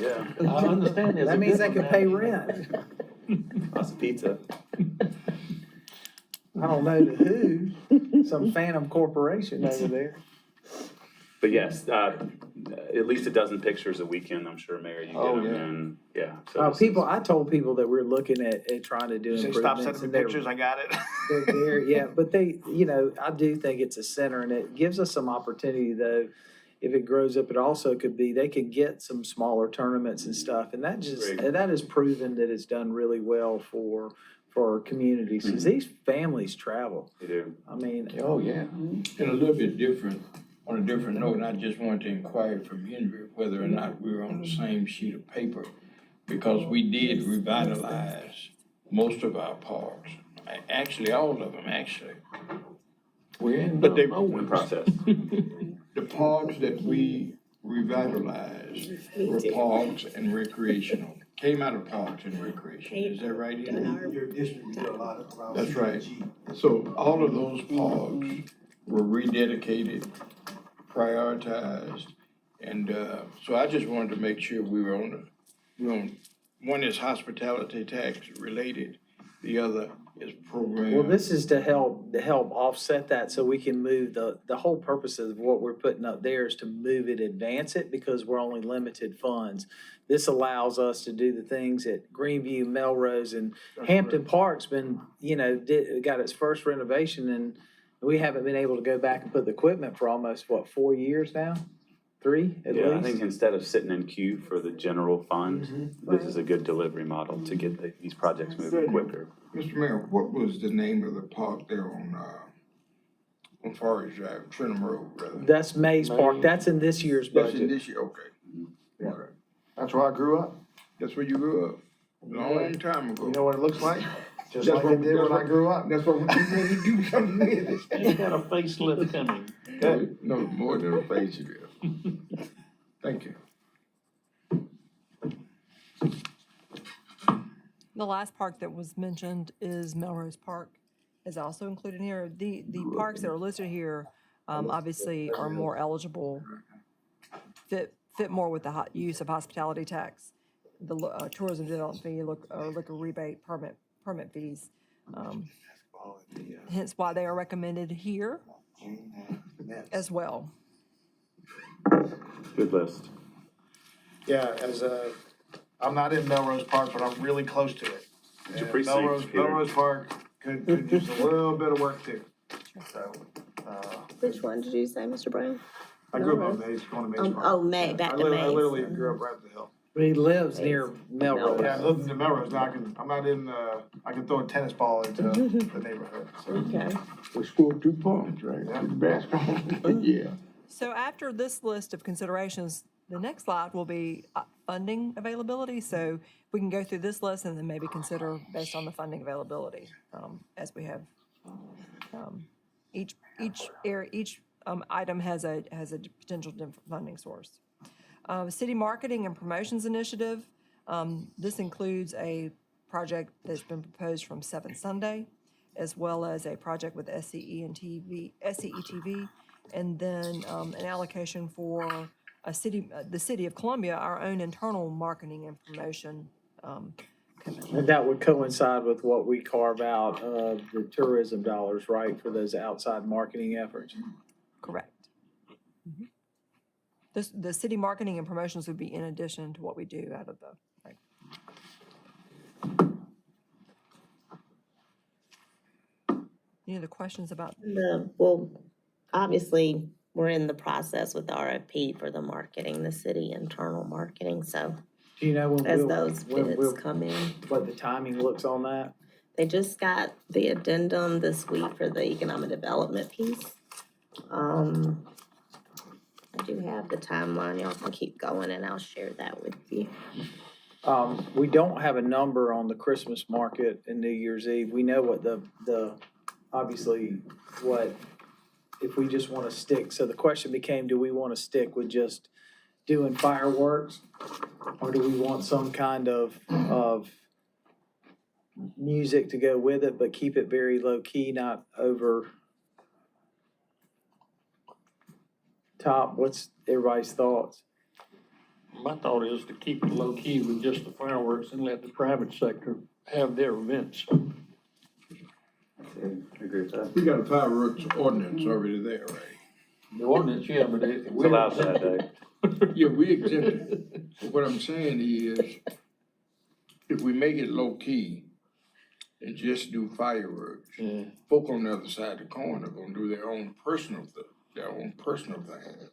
Yeah, I understand. there's a That means they good can one pay now. rent. lots of pizza. I don't know to who, some phantom corporation over there. But yes, at least a dozen pictures a weekend, I'm sure, Mayor, you get Oh, them, yeah. and, yeah. so this People, is- I told people that we're looking at trying to do Say, stop improvements. sending and me they're- pictures, I got it. They're there, yeah, but they, you know, I do think it's a center and it gives us some opportunity though. If it grows up, it also could be, they could get some smaller tournaments and stuff. And that just, Great. that has proven that it's done really well for our communities. Cause these families travel. You do. I mean. Oh, yeah. And a little bit different, on a different note, and I just wanted to inquire from Henry whether or not we were on the same sheet of paper. Because we did revitalize most of our parks, actually, all of them, actually. We're in But they- the In the process. The parks that we revitalized were parks and recreational, came out of parks and recreation, is that right? Henry? Your district, you do a lot around. That's right. So all of those parks were rededicated, prioritized, and, so I just wanted to make sure we were on, one is hospitality tax related, the other is program. Well, this is to help offset that so we can move the whole purpose of what we're putting up there is to move it, advance it, because we're only limited funds. This allows us to do the things at Greenview, Melrose, and Hampton Park's been, you know, got its first renovation, and we haven't been able to go back and put the equipment for almost, 4 years now? 3 at Yeah, I least? think instead of sitting in queue for the general fund, this is a good delivery model to get these projects moving quicker. Mr. Mayor, what was the name of the park there on Forest Drive, Trenton Road, rather? That's Mays Park. That's in this year's That's in budget. this year, okay. Yeah. Okay. That's where I grew up. That's where you grew up, long time ago. You know what it looks like? Just That's like what- it did that's when I what- grew up. That's what we ready to do something with it. It's got a facelift coming. No, more than a face it is. Thank you. The last park that was mentioned is Melrose Park, is also included here. The parks that are listed here, obviously are more eligible, fit more with the use of hospitality tax, the tourism development fee, liquor rebate, permit fees. Hence why they are recommended here as well. Good list. Yeah, I'm not in Melrose Park, but I'm really close to it. It's your And precinct, Peter. Melrose Park could use a little bit of work too. So, Which one did you say, Mr. Brown? I grew up on Mays, going to Mays Park. Oh, May, back I to I literally Mays. grew up right up the hill. He lives near Melrose. Yeah, I lived in Melrose, now I'm not in, I can throw a tennis ball into the neighborhood, so. Okay. We scored 2 points, right? Yeah. Basketball, yeah. So after this list of considerations, the next slide will be funding availability. So we can go through this list and then maybe consider based on the funding availability, as we have. Each item has a potential different funding source. City Marketing and Promotions Initiative, this includes a project that's been proposed from 7th Sunday, as well as a project with SCETV, and then an allocation for the City of Columbia, our own internal marketing and promotion committee. And that would coincide with what we carve out of the tourism dollars, right, for those outside marketing efforts? Correct. The city marketing and promotions would be in addition to what we do out of the, like. Any other questions about? Well, obviously, we're in the process with the RFP for the marketing, the city internal marketing, so Do you know when as those when bids we'll, come in. what the timing looks on that? They just got the addendum this week for the economic development piece. I do have the timeline, y'all can keep going and I'll share that with you. We don't have a number on the Christmas market and New Year's Eve. We know what obviously, what, if we just want to stick, so the question became, do we want to stick with just doing fireworks? Or do we want some kind of music to go with it, but keep it very low key, not over top? What's everybody's thoughts? My thought is to keep it low key with just the fireworks and let the private sector have their events. Agree with that. We got a fireworks ordinance already there, right? The ordinance, yeah, but it. It's allowed that day. Yeah, we exempted. But what I'm saying is, if we make it low key and just do fireworks, Yeah, folk on the other side of the coin are gonna do their own personal thing. there are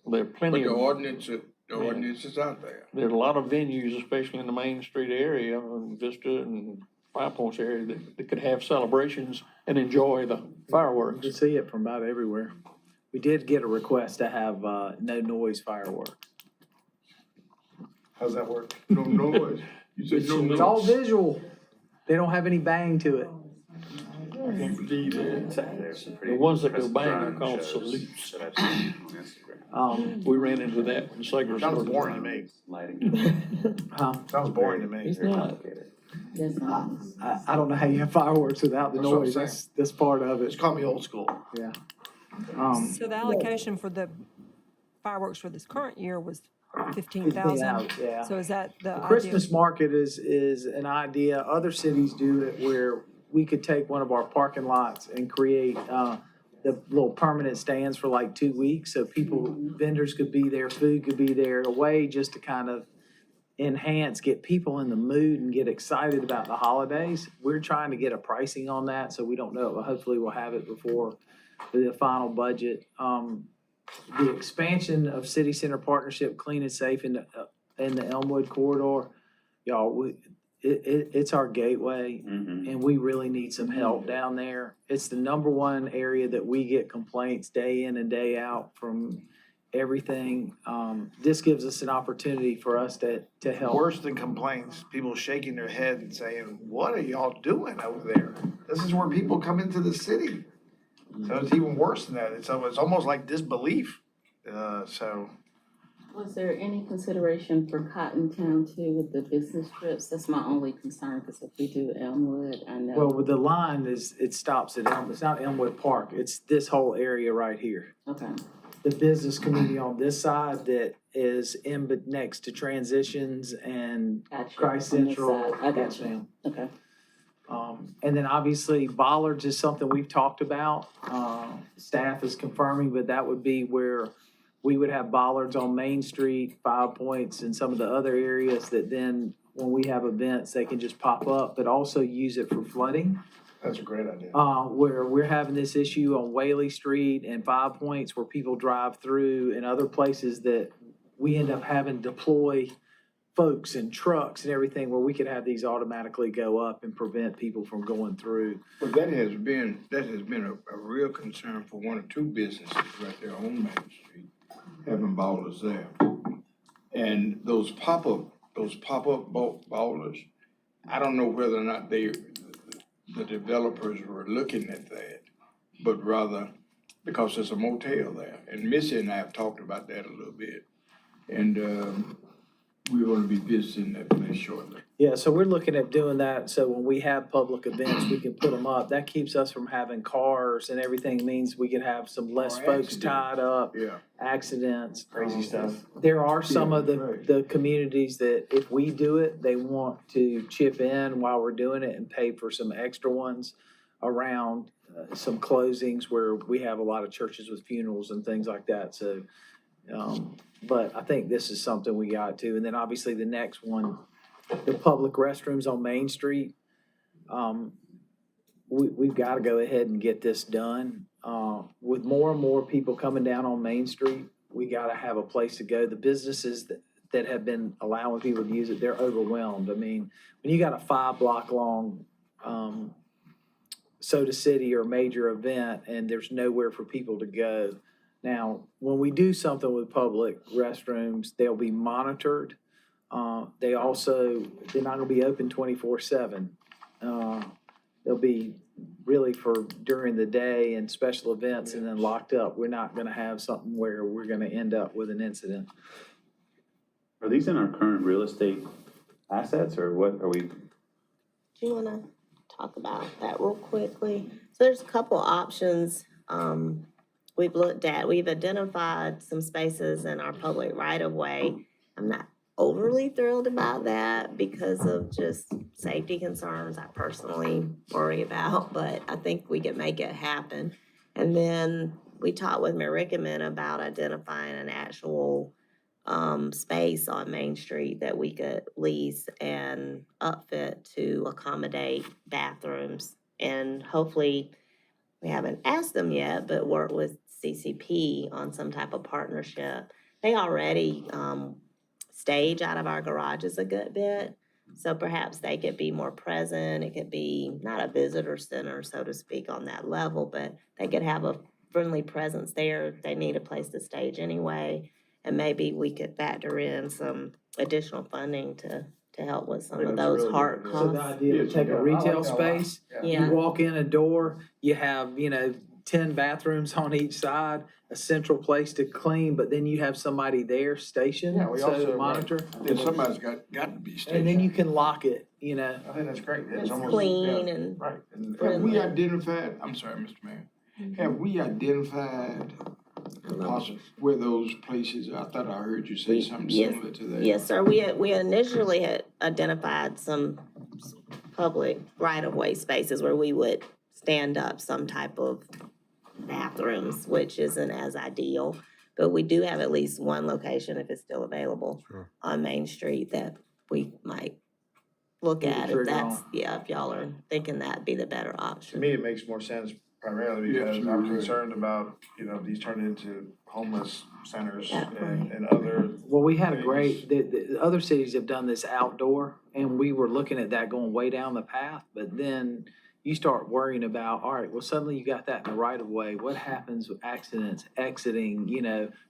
But plenty the of, ordinance is out there. there's a lot of venues, especially in the Main Street area, Vista and Five Points area, that could have celebrations and enjoy the You fireworks. can see it from about everywhere. We did get a request to have, no noise fireworks. How's that work? No noise. You said no It's all noise. visual. They don't have any bang to it. I can't believe that. There's some pretty The ones that go impressive bang are drone called shows salutes. that I've seen on Instagram. We ran into that when Sager Sounds started. boring to me. Lighting. Sounds boring to me. It's not. That's not. I don't know how you have fireworks without the That's what I'm noise. saying. That's part of Just it. call me old school. Yeah. So the allocation for the fireworks for this current year was 15,000? 15,000, yeah. So is that the The idea? Christmas market is an idea. Other cities do it where we could take one of our parking lots and create, the little permanent stands for like 2 weeks. So vendors could be there, food could be there, a way just to kind of enhance, get people in the mood and get excited about the holidays. We're trying to get a pricing on that, so we don't know, but hopefully we'll have it before the final budget. The expansion of City Center Partnership Clean and Safe in the Elmwood corridor, y'all, it's our gateway, Mhm. and we really need some help down there. It's the number one area that we get complaints day in and day out from everything. This gives us an opportunity for us to help. Worse than complaints, people shaking their head and saying, what are y'all doing over there? This is where people come into the city. So it's even worse than that. It's almost like disbelief. So Was there any consideration for Cottontown too with the business trips? That's my only concern, because if we do Elmwood, I know. Well, with the line it stops at it's not Elmwood Park, it's this whole area right here. Okay, The business community on this side that is next to Transitions and gotcha. Christ On this Central. side. I got Yes, you. ma'am. Okay. And then obviously bollards is something we've talked about. Staff is confirming, but that would be where we would have bollards on Main Street, 5 Points, and some of the other areas that then, when we have events, they can just pop up, but also use it for flooding. that's a great idea. Where we're having this issue on Whaley Street and 5 Points where people drive through, and other places that we end up having to deploy folks and trucks and everything, where we could have these automatically go up and prevent people from going through. But that has been a real concern for one or two businesses right there on Main Street, having ballers there. And those pop-up ballers, I don't know whether or not the developers were looking at that, but rather because there's a motel there. And Missy and I have talked about that a little bit. And, we're gonna be visiting that place shortly. Yeah, so we're looking at doing that, so when we have public events, we can put them up. That keeps us from having cars and everything, means we can have some less Or folks accidents. tied up, Yeah. accidents. Crazy stuff. There are some of right. the communities that if we do it, they want to chip in while we're doing it and pay for some extra ones around some closings where we have a lot of churches with funerals and things like that, so. But I think this is something we got to. And then obviously the next one, the public restrooms on Main Street. We've got to go ahead and get this done. With more and more people coming down on Main Street, we got to have a place to go. The businesses that have been allowing people to use it, they're overwhelmed. I mean, when you got a 5 block long Soda City or major event and there's nowhere for people to go. Now, when we do something with public restrooms, they'll be monitored. They're not gonna be open 24/7. They'll be really for during the day and special events and then locked up. We're not gonna have something where we're gonna end up with an incident. Are these in our current real estate assets, or what are we? Do you wanna talk about that real quickly? So there's a couple options, we've looked at. We've identified some spaces in our public right of way. I'm not overly thrilled about that because of just safety concerns I personally worry about, but I think we can make it happen. And then we talked with Merrickman about identifying an actual space on Main Street that we could lease and upfit to accommodate bathrooms. And hopefully, we haven't asked them yet, but work with CCP on some type of partnership. They already stage out of our garages a good bit, so perhaps they could be more present. It could be not a visitor center, so to speak, on that level, but they could have a friendly presence there. They need a place to stage anyway. And maybe we could factor in some additional funding to help with some of those hard So the costs. idea to take a retail space, you Yeah, walk in a door, you have, 10 bathrooms on each side, a central place to clean, but then you have somebody there stationed, Yeah, we so also- to monitor. Then somebody's got to be And then stationed. you can lock it, I think that's great. it's almost- clean yeah, and Right. And- Have we friendly. identified, I'm sorry, Mr. Mayor, Mm-hmm. have we identified where those places, I thought I heard you say something Yes. similar to that. Yes, sir. We initially had identified some public right-of-way spaces where we would stand up some type of bathrooms, which isn't as ideal. But we do have at least one location, if it's still available, on Main Street that we might look Pull the at if trigger that's, on. if y'all are thinking that'd be the better To option. me, it makes more sense primarily Yeah, because I'm absolutely. concerned about, these turning into homeless centers Yeah, right. and other. Well, we had a things. great, the other cities have done this outdoor, and we were looking at that going way down the path, but then you start worrying about, all right, well, suddenly you got that in the right of way. What happens with accidents, exiting,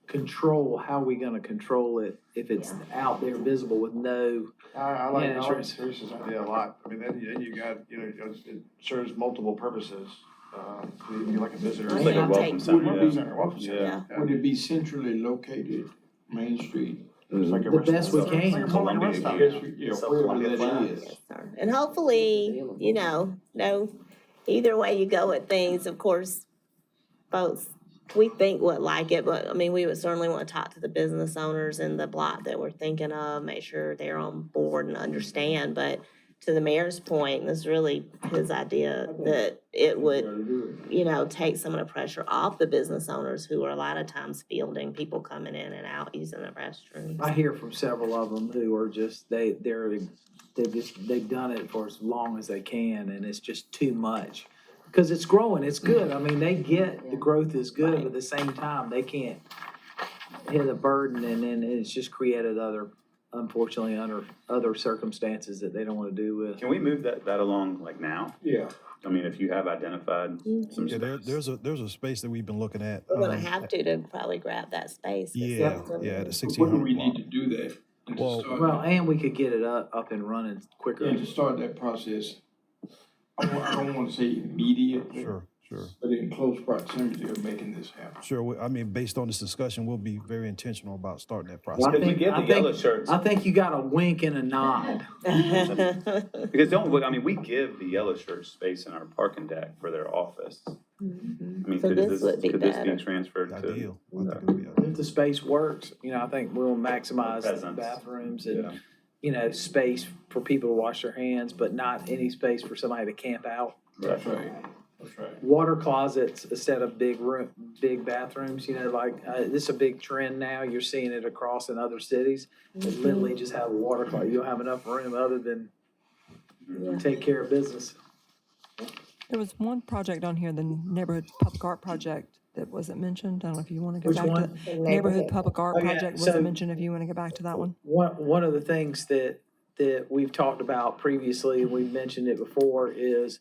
control, how are we gonna control it if it's out there visible with no, I like insurance. Teresa's idea a lot. I mean, then you got, it serves multiple purposes. You can be like a visitor. I It's like a I'll welcome take- center, Would it yeah. be- Center, welcome center. Yeah. Would it be centrally located, Main Street? It's like a the best we restaurant. It's like a can. Columbia rest stop. Yes, yeah, wherever Columbia that Flag. is. Yes, sir. And hopefully, no, either way you go with things, of course, folks, we think would like it, but I mean, we would certainly want to talk to the business owners in the block that we're thinking of, make sure they're on board and understand. But to the mayor's point, this is really his idea that it would, take some of the pressure off the business owners who are a lot of times fielding people coming in and out using the restrooms. I hear from several of them who are just, they've done it for as long as they can, and it's just too much. Because it's growing, it's good. I mean, they get the growth is good, but at the same time, they can't hit a burden, and then it's just created unfortunately, under other circumstances that they don't want to do with. Can we move that along like now? Yeah. I mean, if you have identified some Yeah, space. there's a space that we've been looking at. We're gonna have to probably grab that space. 'cause Yeah, it's- yeah, the When do 1600 we need block. to do that? And to Well- start Well, that- and we could get it up and running quicker. And to start that process, I don't want to say immediate, Sure, sure. but in close proximity of making this happen. Sure, I mean, based on this discussion, we'll be very intentional about starting that Well, process. Because we give the yellow shirts, I think you got a wink and a nod. because we give the yellow shirts space in our parking deck for their office. I mean, So could this would be could this be better. transferred to? Ideal. I think it'll be ideal. If the space works, I think we'll maximize the Presence. bathrooms Yeah. and, space for people to wash their hands, but not any space for somebody to camp out. That's right. That's right. Water closets instead of big bathrooms, this is a big trend now. You're seeing it across in other cities. They literally just have a water closet. You don't have enough room other than Yeah. take care of business. There was one project on here, the Neighborhood Public Art Project, that wasn't mentioned. I don't know if you want to go Which back to. one? The Neighborhood Public Art Oh, yeah. Project So- wasn't mentioned, if you want to go back to that one. One of the things that we've talked about previously, and we've mentioned it before, is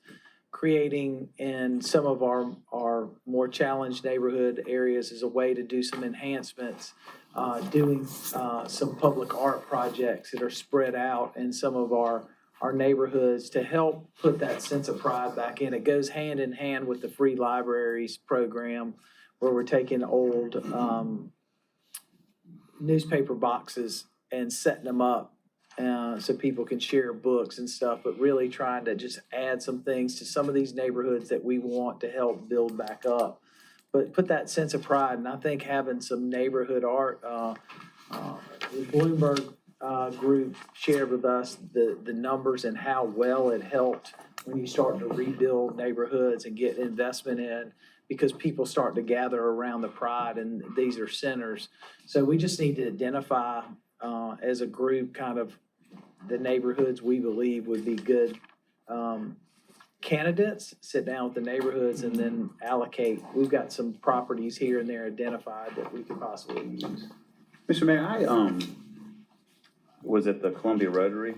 creating in some of our more challenged neighborhood areas is a way to do some enhancements, doing some public art projects that are spread out in some of our neighborhoods to help put that sense of pride back in. It goes hand in hand with the free libraries program, where we're taking old newspaper boxes and setting them up so people can share books and stuff, but really trying to just add some things to some of these neighborhoods that we want to help build back up. But put that sense of pride, and I think having some neighborhood art, the Bloomberg group shared with us the numbers and how well it helped when you start to rebuild neighborhoods and get investment in, because people start to gather around the pride, and these are centers. So we just need to identify as a group kind of the neighborhoods we believe would be good candidates, sit down with the neighborhoods and then allocate. We've got some properties here and there identified that we could possibly use. Mr. Mayor, I was at the Columbia Rotary,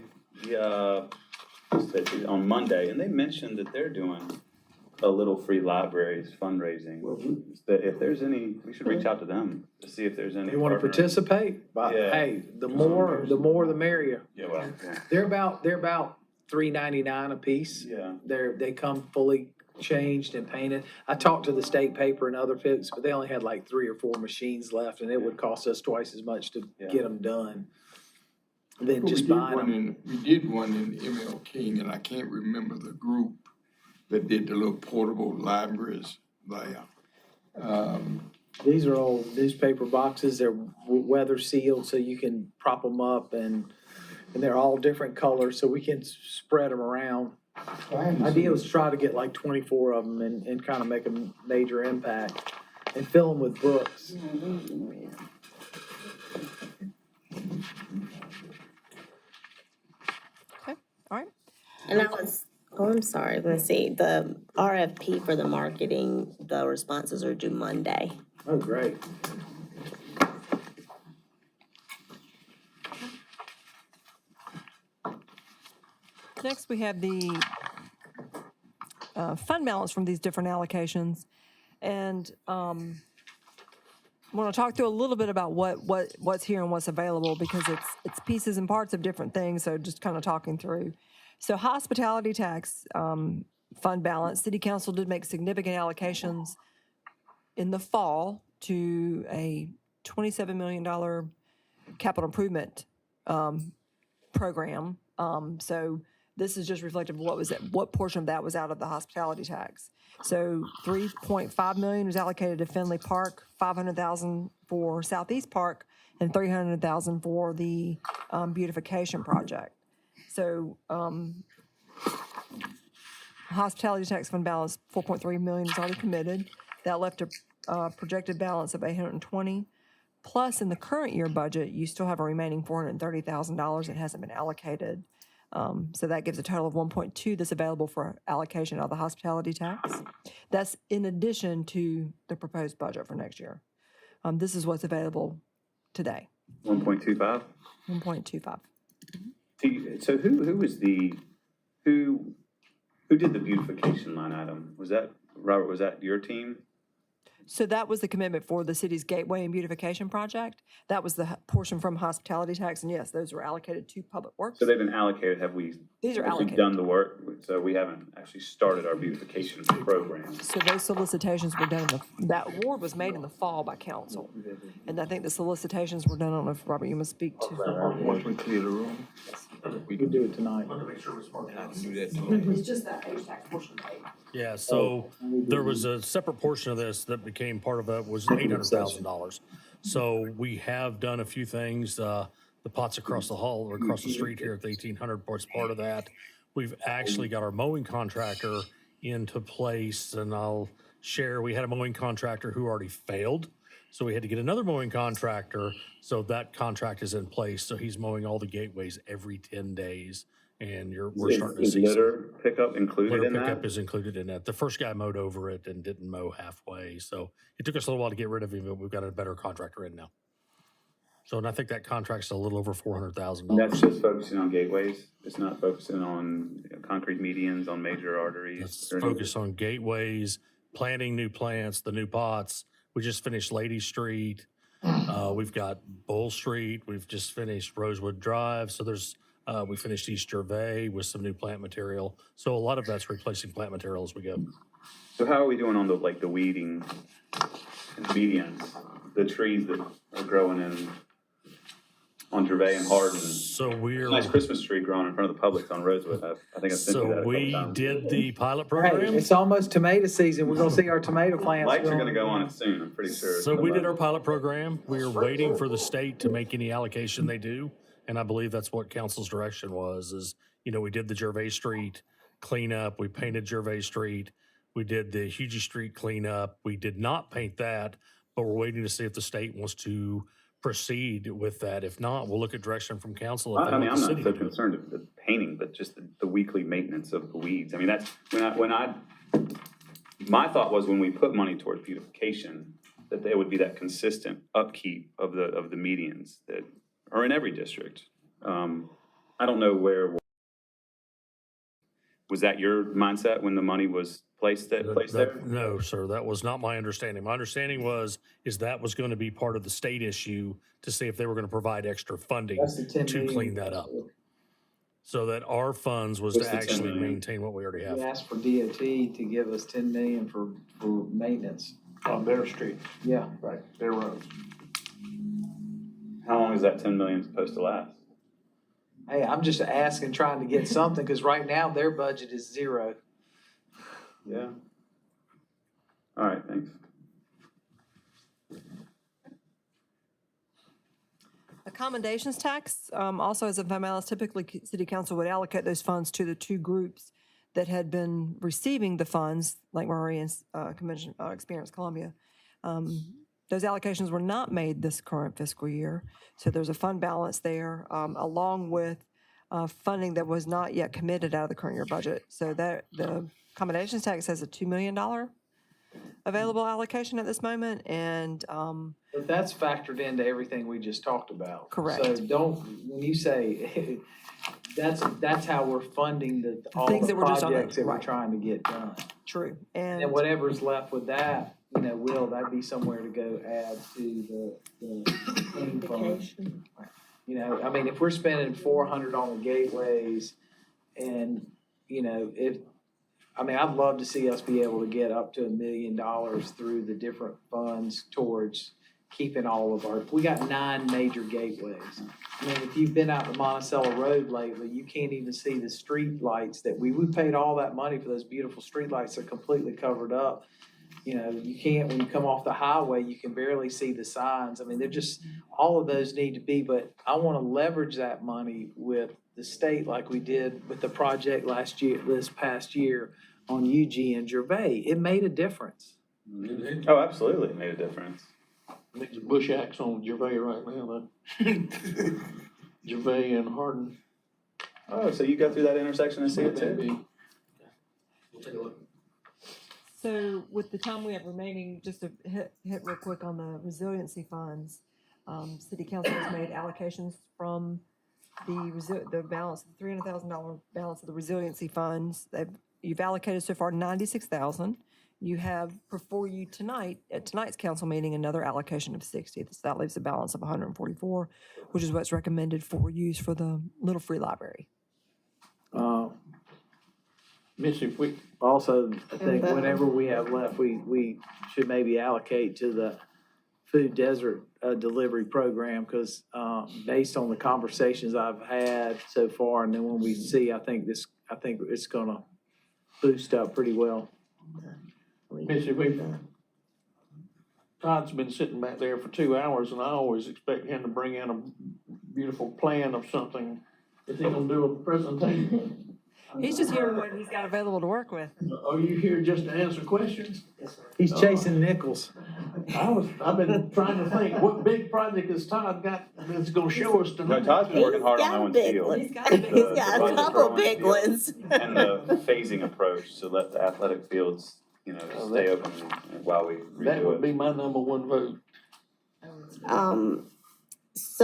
on Monday, and they mentioned that they're doing a little free libraries fundraising. That if there's any, we should reach out to them to see if there's any. They want to partnering. participate, but Yeah. hey, the more the merrier. Yeah, well, yeah. They're about $3.99 a piece. Yeah. They come fully changed and painted. I talked to the state paper and other folks, but they only had like 3 or 4 machines left, and it would cost us twice as much to Yeah. get them done than We just did buying one them. We did one in ML King, and I can't remember the group that did the little portable libraries there. These are old newspaper boxes. They're weather sealed, so you can prop them up, and they're all different colors, so we can spread them around. Idea was to try to get like 24 of them and kind of make a major impact and fill them with books. Okay, all right. And I'm sorry, let's see, the RFP for the marketing, the responses are due Monday. Oh, great. Next, we have the fund balance from these different allocations. And I want to talk through a little bit about what's here and what's available, because it's pieces and parts of different things, so just kind of talking through. So hospitality tax fund balance, City Council did make significant allocations in the fall to a $27 million capital improvement program. So this is just reflective of what portion of that was out of the hospitality tax. So $3.5 million was allocated to Finley Park, $500,000 for Southeast Park, and $300,000 for the beautification project. So hospitality tax fund balance, $4.3 million is already committed. That left a projected balance of $820. Plus, in the current year budget, you still have a remaining $430,000 that hasn't been allocated. So that gives a total of 1.2 that's available for allocation of the hospitality tax. That's in addition to the proposed budget for next year. This is what's available today, 1.25? 1.25. So who was who did the beautification line item? Was that, Robert, was that your team? So that was the commitment for the city's gateway and beautification project. That was the portion from hospitality tax, and yes, those were allocated to public works. So they've been allocated, have we? These are have we allocated. done the work? So we haven't actually started our beautification program. So those solicitations were done, that award was made in the fall by council. And I think the solicitations were done, I don't know if, Robert, you must speak to. Once we clear the room, We can do it tonight. and I can do that tonight. It's just that HTAX portion paid. Yeah, so there was a separate portion of this that became part of it was $800,000. So we have done a few things, the pots across the hall or across the street here at the 1800 was part of that. We've actually got our mowing contractor into place, and I'll share, we had a mowing contractor who already failed. So we had to get another mowing contractor. So that contract is in place. So he's mowing all the gateways every 10 days. And we're starting to Is see. litter pickup included Litter in that? pickup is included in that. The first guy mowed over it and didn't mow halfway. So it took us a little while to get rid of him, but we've got a better contractor in now. So, and I think that contract's a little over $400,000. And that's just focusing on gateways? It's not focusing on concrete medians on major arteries? Let's or anything? focus on gateways, planting new plants, the new pots. We just finished Lady Street. We've got Bull Street. We've just finished Rosewood Drive. So we finished East Gervais with some new plant material. So a lot of that's replacing plant material as we go. So how are we doing on the weeding and medians, the trees that are growing on Gervais and Hardin? So we're. Nice Christmas tree growing in front of the Publix on Rosewood. I think I sent you that a So couple we times. did the pilot Hey, program. it's almost tomato season. We're gonna see our tomato plants. Lights are going. gonna go on it soon, I'm pretty sure. So we did our pilot program. We are waiting for the state to make any allocation they do. And I believe that's what council's direction was, we did the Gervais Street cleanup. We painted Gervais Street. We did the Hugie Street cleanup. We did not paint that, but we're waiting to see if the state wants to proceed with that. If not, we'll look at direction from council. If they I mean, want I'm the not city so to do it. concerned with the painting, but just the weekly maintenance of the weeds. I mean, that's, my thought was when we put money towards beautification, that there would be that consistent upkeep of the medians that are in every district. I don't know was that your mindset when the money was placed there? No, sir, that was not my understanding. My understanding is that was going to be part of the state issue to see if they were going to provide extra funding That's the 10 to million. clean that up. So that our funds was What's to the 10 actually million? maintain what we already have. We asked for DOT to give us 10 million for maintenance. On their street, Yeah. right, their roads. How long is that 10 million supposed to last? Hey, I'm just asking, trying to get something, because right now their budget is zero. Yeah. All right, thanks. Accommodations tax also has a fund balance. Typically, city council would allocate those funds to the two groups that had been receiving the funds, like Murray and Experience Columbia. Those allocations were not made this current fiscal year, so there's a fund balance there, along with funding that was not yet committed out of the current year budget. So that the accommodations tax has a $2 million available allocation at this moment, and But that's factored into everything we just talked about. Correct. So when you say, that's how we're funding all Things the that we're just on the- projects that we're right. trying to get done. true. And And whatever's left with that, will that be somewhere to go add to the clean fund? Vacation. I mean, if we're spending 400 on the gateways and, I'd love to see us be able to get up to $1 million through the different funds towards keeping all of we got 9 major gateways. I mean, if you've been out to Monticello Road lately, you can't even see the street lights that we paid all that money for those beautiful street lights. They're completely covered up. You can't, when you come off the highway, you can barely see the signs. I mean, they're just, all of those need to be, but I want to leverage that money with the state like we did with the project this past year on UG and Gervais. It made a difference. Oh, absolutely, it made a difference. There's a bush axe on Gervais right now, though. Gervais and Hardin. Oh, so you go through that intersection and see it too? Maybe. We'll take a look. so with the time we have remaining, just to hit real quick on the resiliency funds, city council has made allocations from the balance, the $300,000 balance of the resiliency funds. You've allocated so far $96,000. You have before you at tonight's council meeting, another allocation of 60. So that leaves a balance of 144, which is what's recommended for use for the Little Free Library. Missy, if we, Also, I think whatever we have left, we should maybe allocate to the food desert delivery program, because based on the conversations I've had so far, and then when we see, I think it's gonna boost up pretty well. Missy, Todd's been sitting back there for 2 hours, and I always expect him to bring in a beautiful plan of something. Is he gonna do a presentation? He's just hearing what he's got available to work with. Are you here just to answer questions? He's chasing nickels. I've been trying to think, what big project has Todd got that's gonna show us No, tonight? Todd's been working hard He's on got Owen's big Field. ones. He's got a big- He's got a budget for couple Owen's big Field. ones. And the phasing approach to let the athletic fields, stay open while we That redo would it. be my number one vote.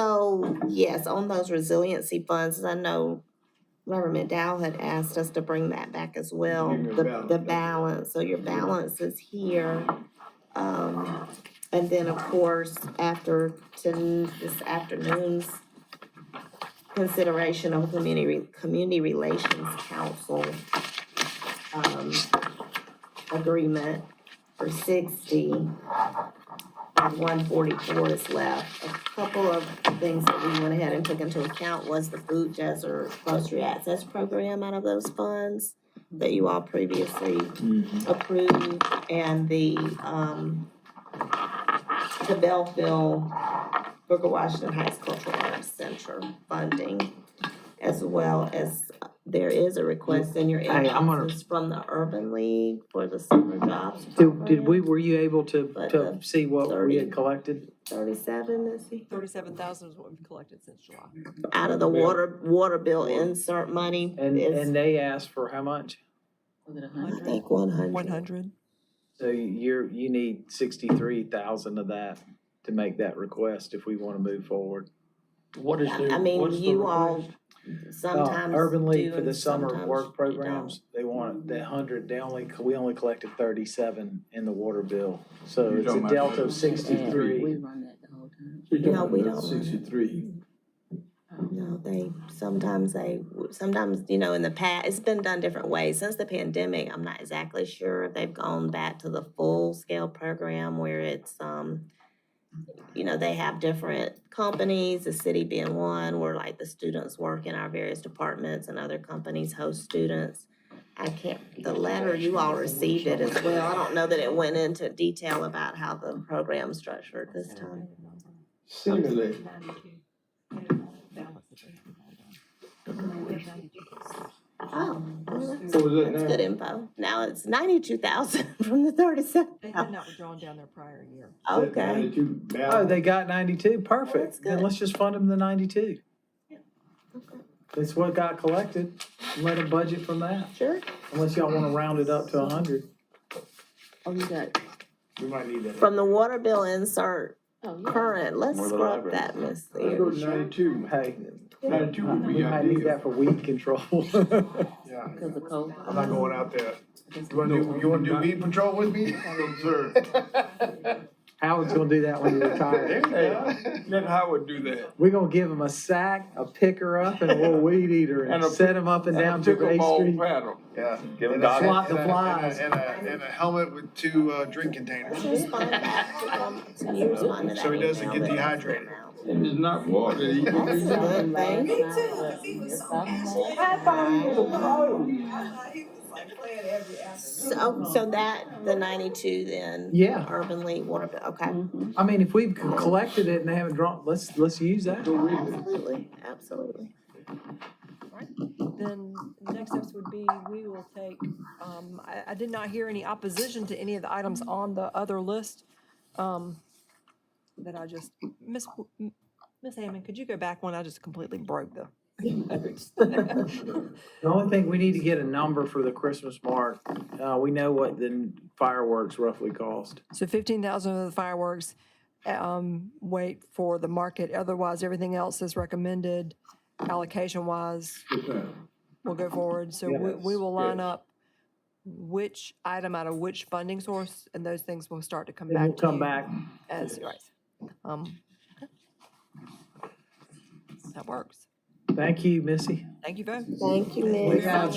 So, yes, on those resiliency funds, I know Reverend McDowell had asked us to bring that back as well, Bring your the balance. balance, so your balance is here. And then, of course, after this afternoon's consideration of community relations council, agreement for 60, and 144 is left. A couple of things that we went ahead and took into account was the Food Desert Grocery Access Program out of those funds that you all previously approved, and the Belleville Booker Washington Heights Cultural Arts Center funding, as well as there is a request in your Hey, I'm gonna- inboxes from the Urban League for the summer jobs Were you able to But see what we 30. had collected? 37, Missy? 37,000 is what we've collected since July. Out of the water bill insert money And is, they asked for how much? Was it I 100? think 100. 100. So you need 63,000 of that to make that request if we wanna move forward. What is the, I mean, what's the you all request? sometimes Urban League do for the and summer sometimes work you programs, they want the 100, we only collected 37 in the water bill. So You're it's a talking about delta of the- And 63. we run that the whole time. No, we don't. 63. No, sometimes, you know, in the past, it's been done different ways. Since the pandemic, I'm not exactly sure if they've gone back to the full-scale program where it's, you know, they have different companies, the city being one, where like the students work in our various departments and other companies host students. The letter, you all received it as well. I don't know that it went into detail about how the program's structured this time. Similarly, Oh, well, what was that that's now? good info. Now it's 92,000 from the 37. They had not withdrawn down their prior year. Okay, 92 Oh, balance. they got 92, That's perfect. Then good. let's just fund them the 92. Okay. That's what got collected. Let them budget from that, Sure. unless y'all wanna round it up to 100. Oh, you got, We might need that. From the water bill insert oh, yeah. current, let's More the scrub library. that, Miss Let's go to Sears. 92. Hey, 92 would we be might need ideal. that for weed control. Yeah, Because of COVID. I'm not going out there. Because You wanna do weed patrol with me? No, sir. Howard's gonna do that when he retires. Hey, let Howard do that. We're gonna give him a sack, a picker up, and a little weed eater, and And a set him up and down And to a the 8th pickleball Street. paddle. Yeah. Give 'em And a- goggles. Swat the and a- flies. And a helmet with two, drink containers. Let's respond back to them. Can you respond to that So he doesn't email get that you dehydrated. sent out? And it's not water. He That's a good thing. So that, the 92 then? Yeah. Urban League water bill, okay. I mean, if we've collected it and they haven't drawn, let's use that. Absolutely, absolutely. Then the next steps would be, we will take, I did not hear any opposition to any of the items on the other list. That I just, Miss Hammond, could you go back one? I just completely broke the notes. The only thing, we need to get a number for the Christmas mark. We know what the fireworks roughly cost. So 15,000 of the fireworks, wait for the market, otherwise everything else is recommended allocation-wise. We'll go forward, so we will line up which item out of which funding source, and those things will start to come And back we'll to you. come back. As, right. That works. Thank you, Missy. Thank you both. Thank you, We Miss. have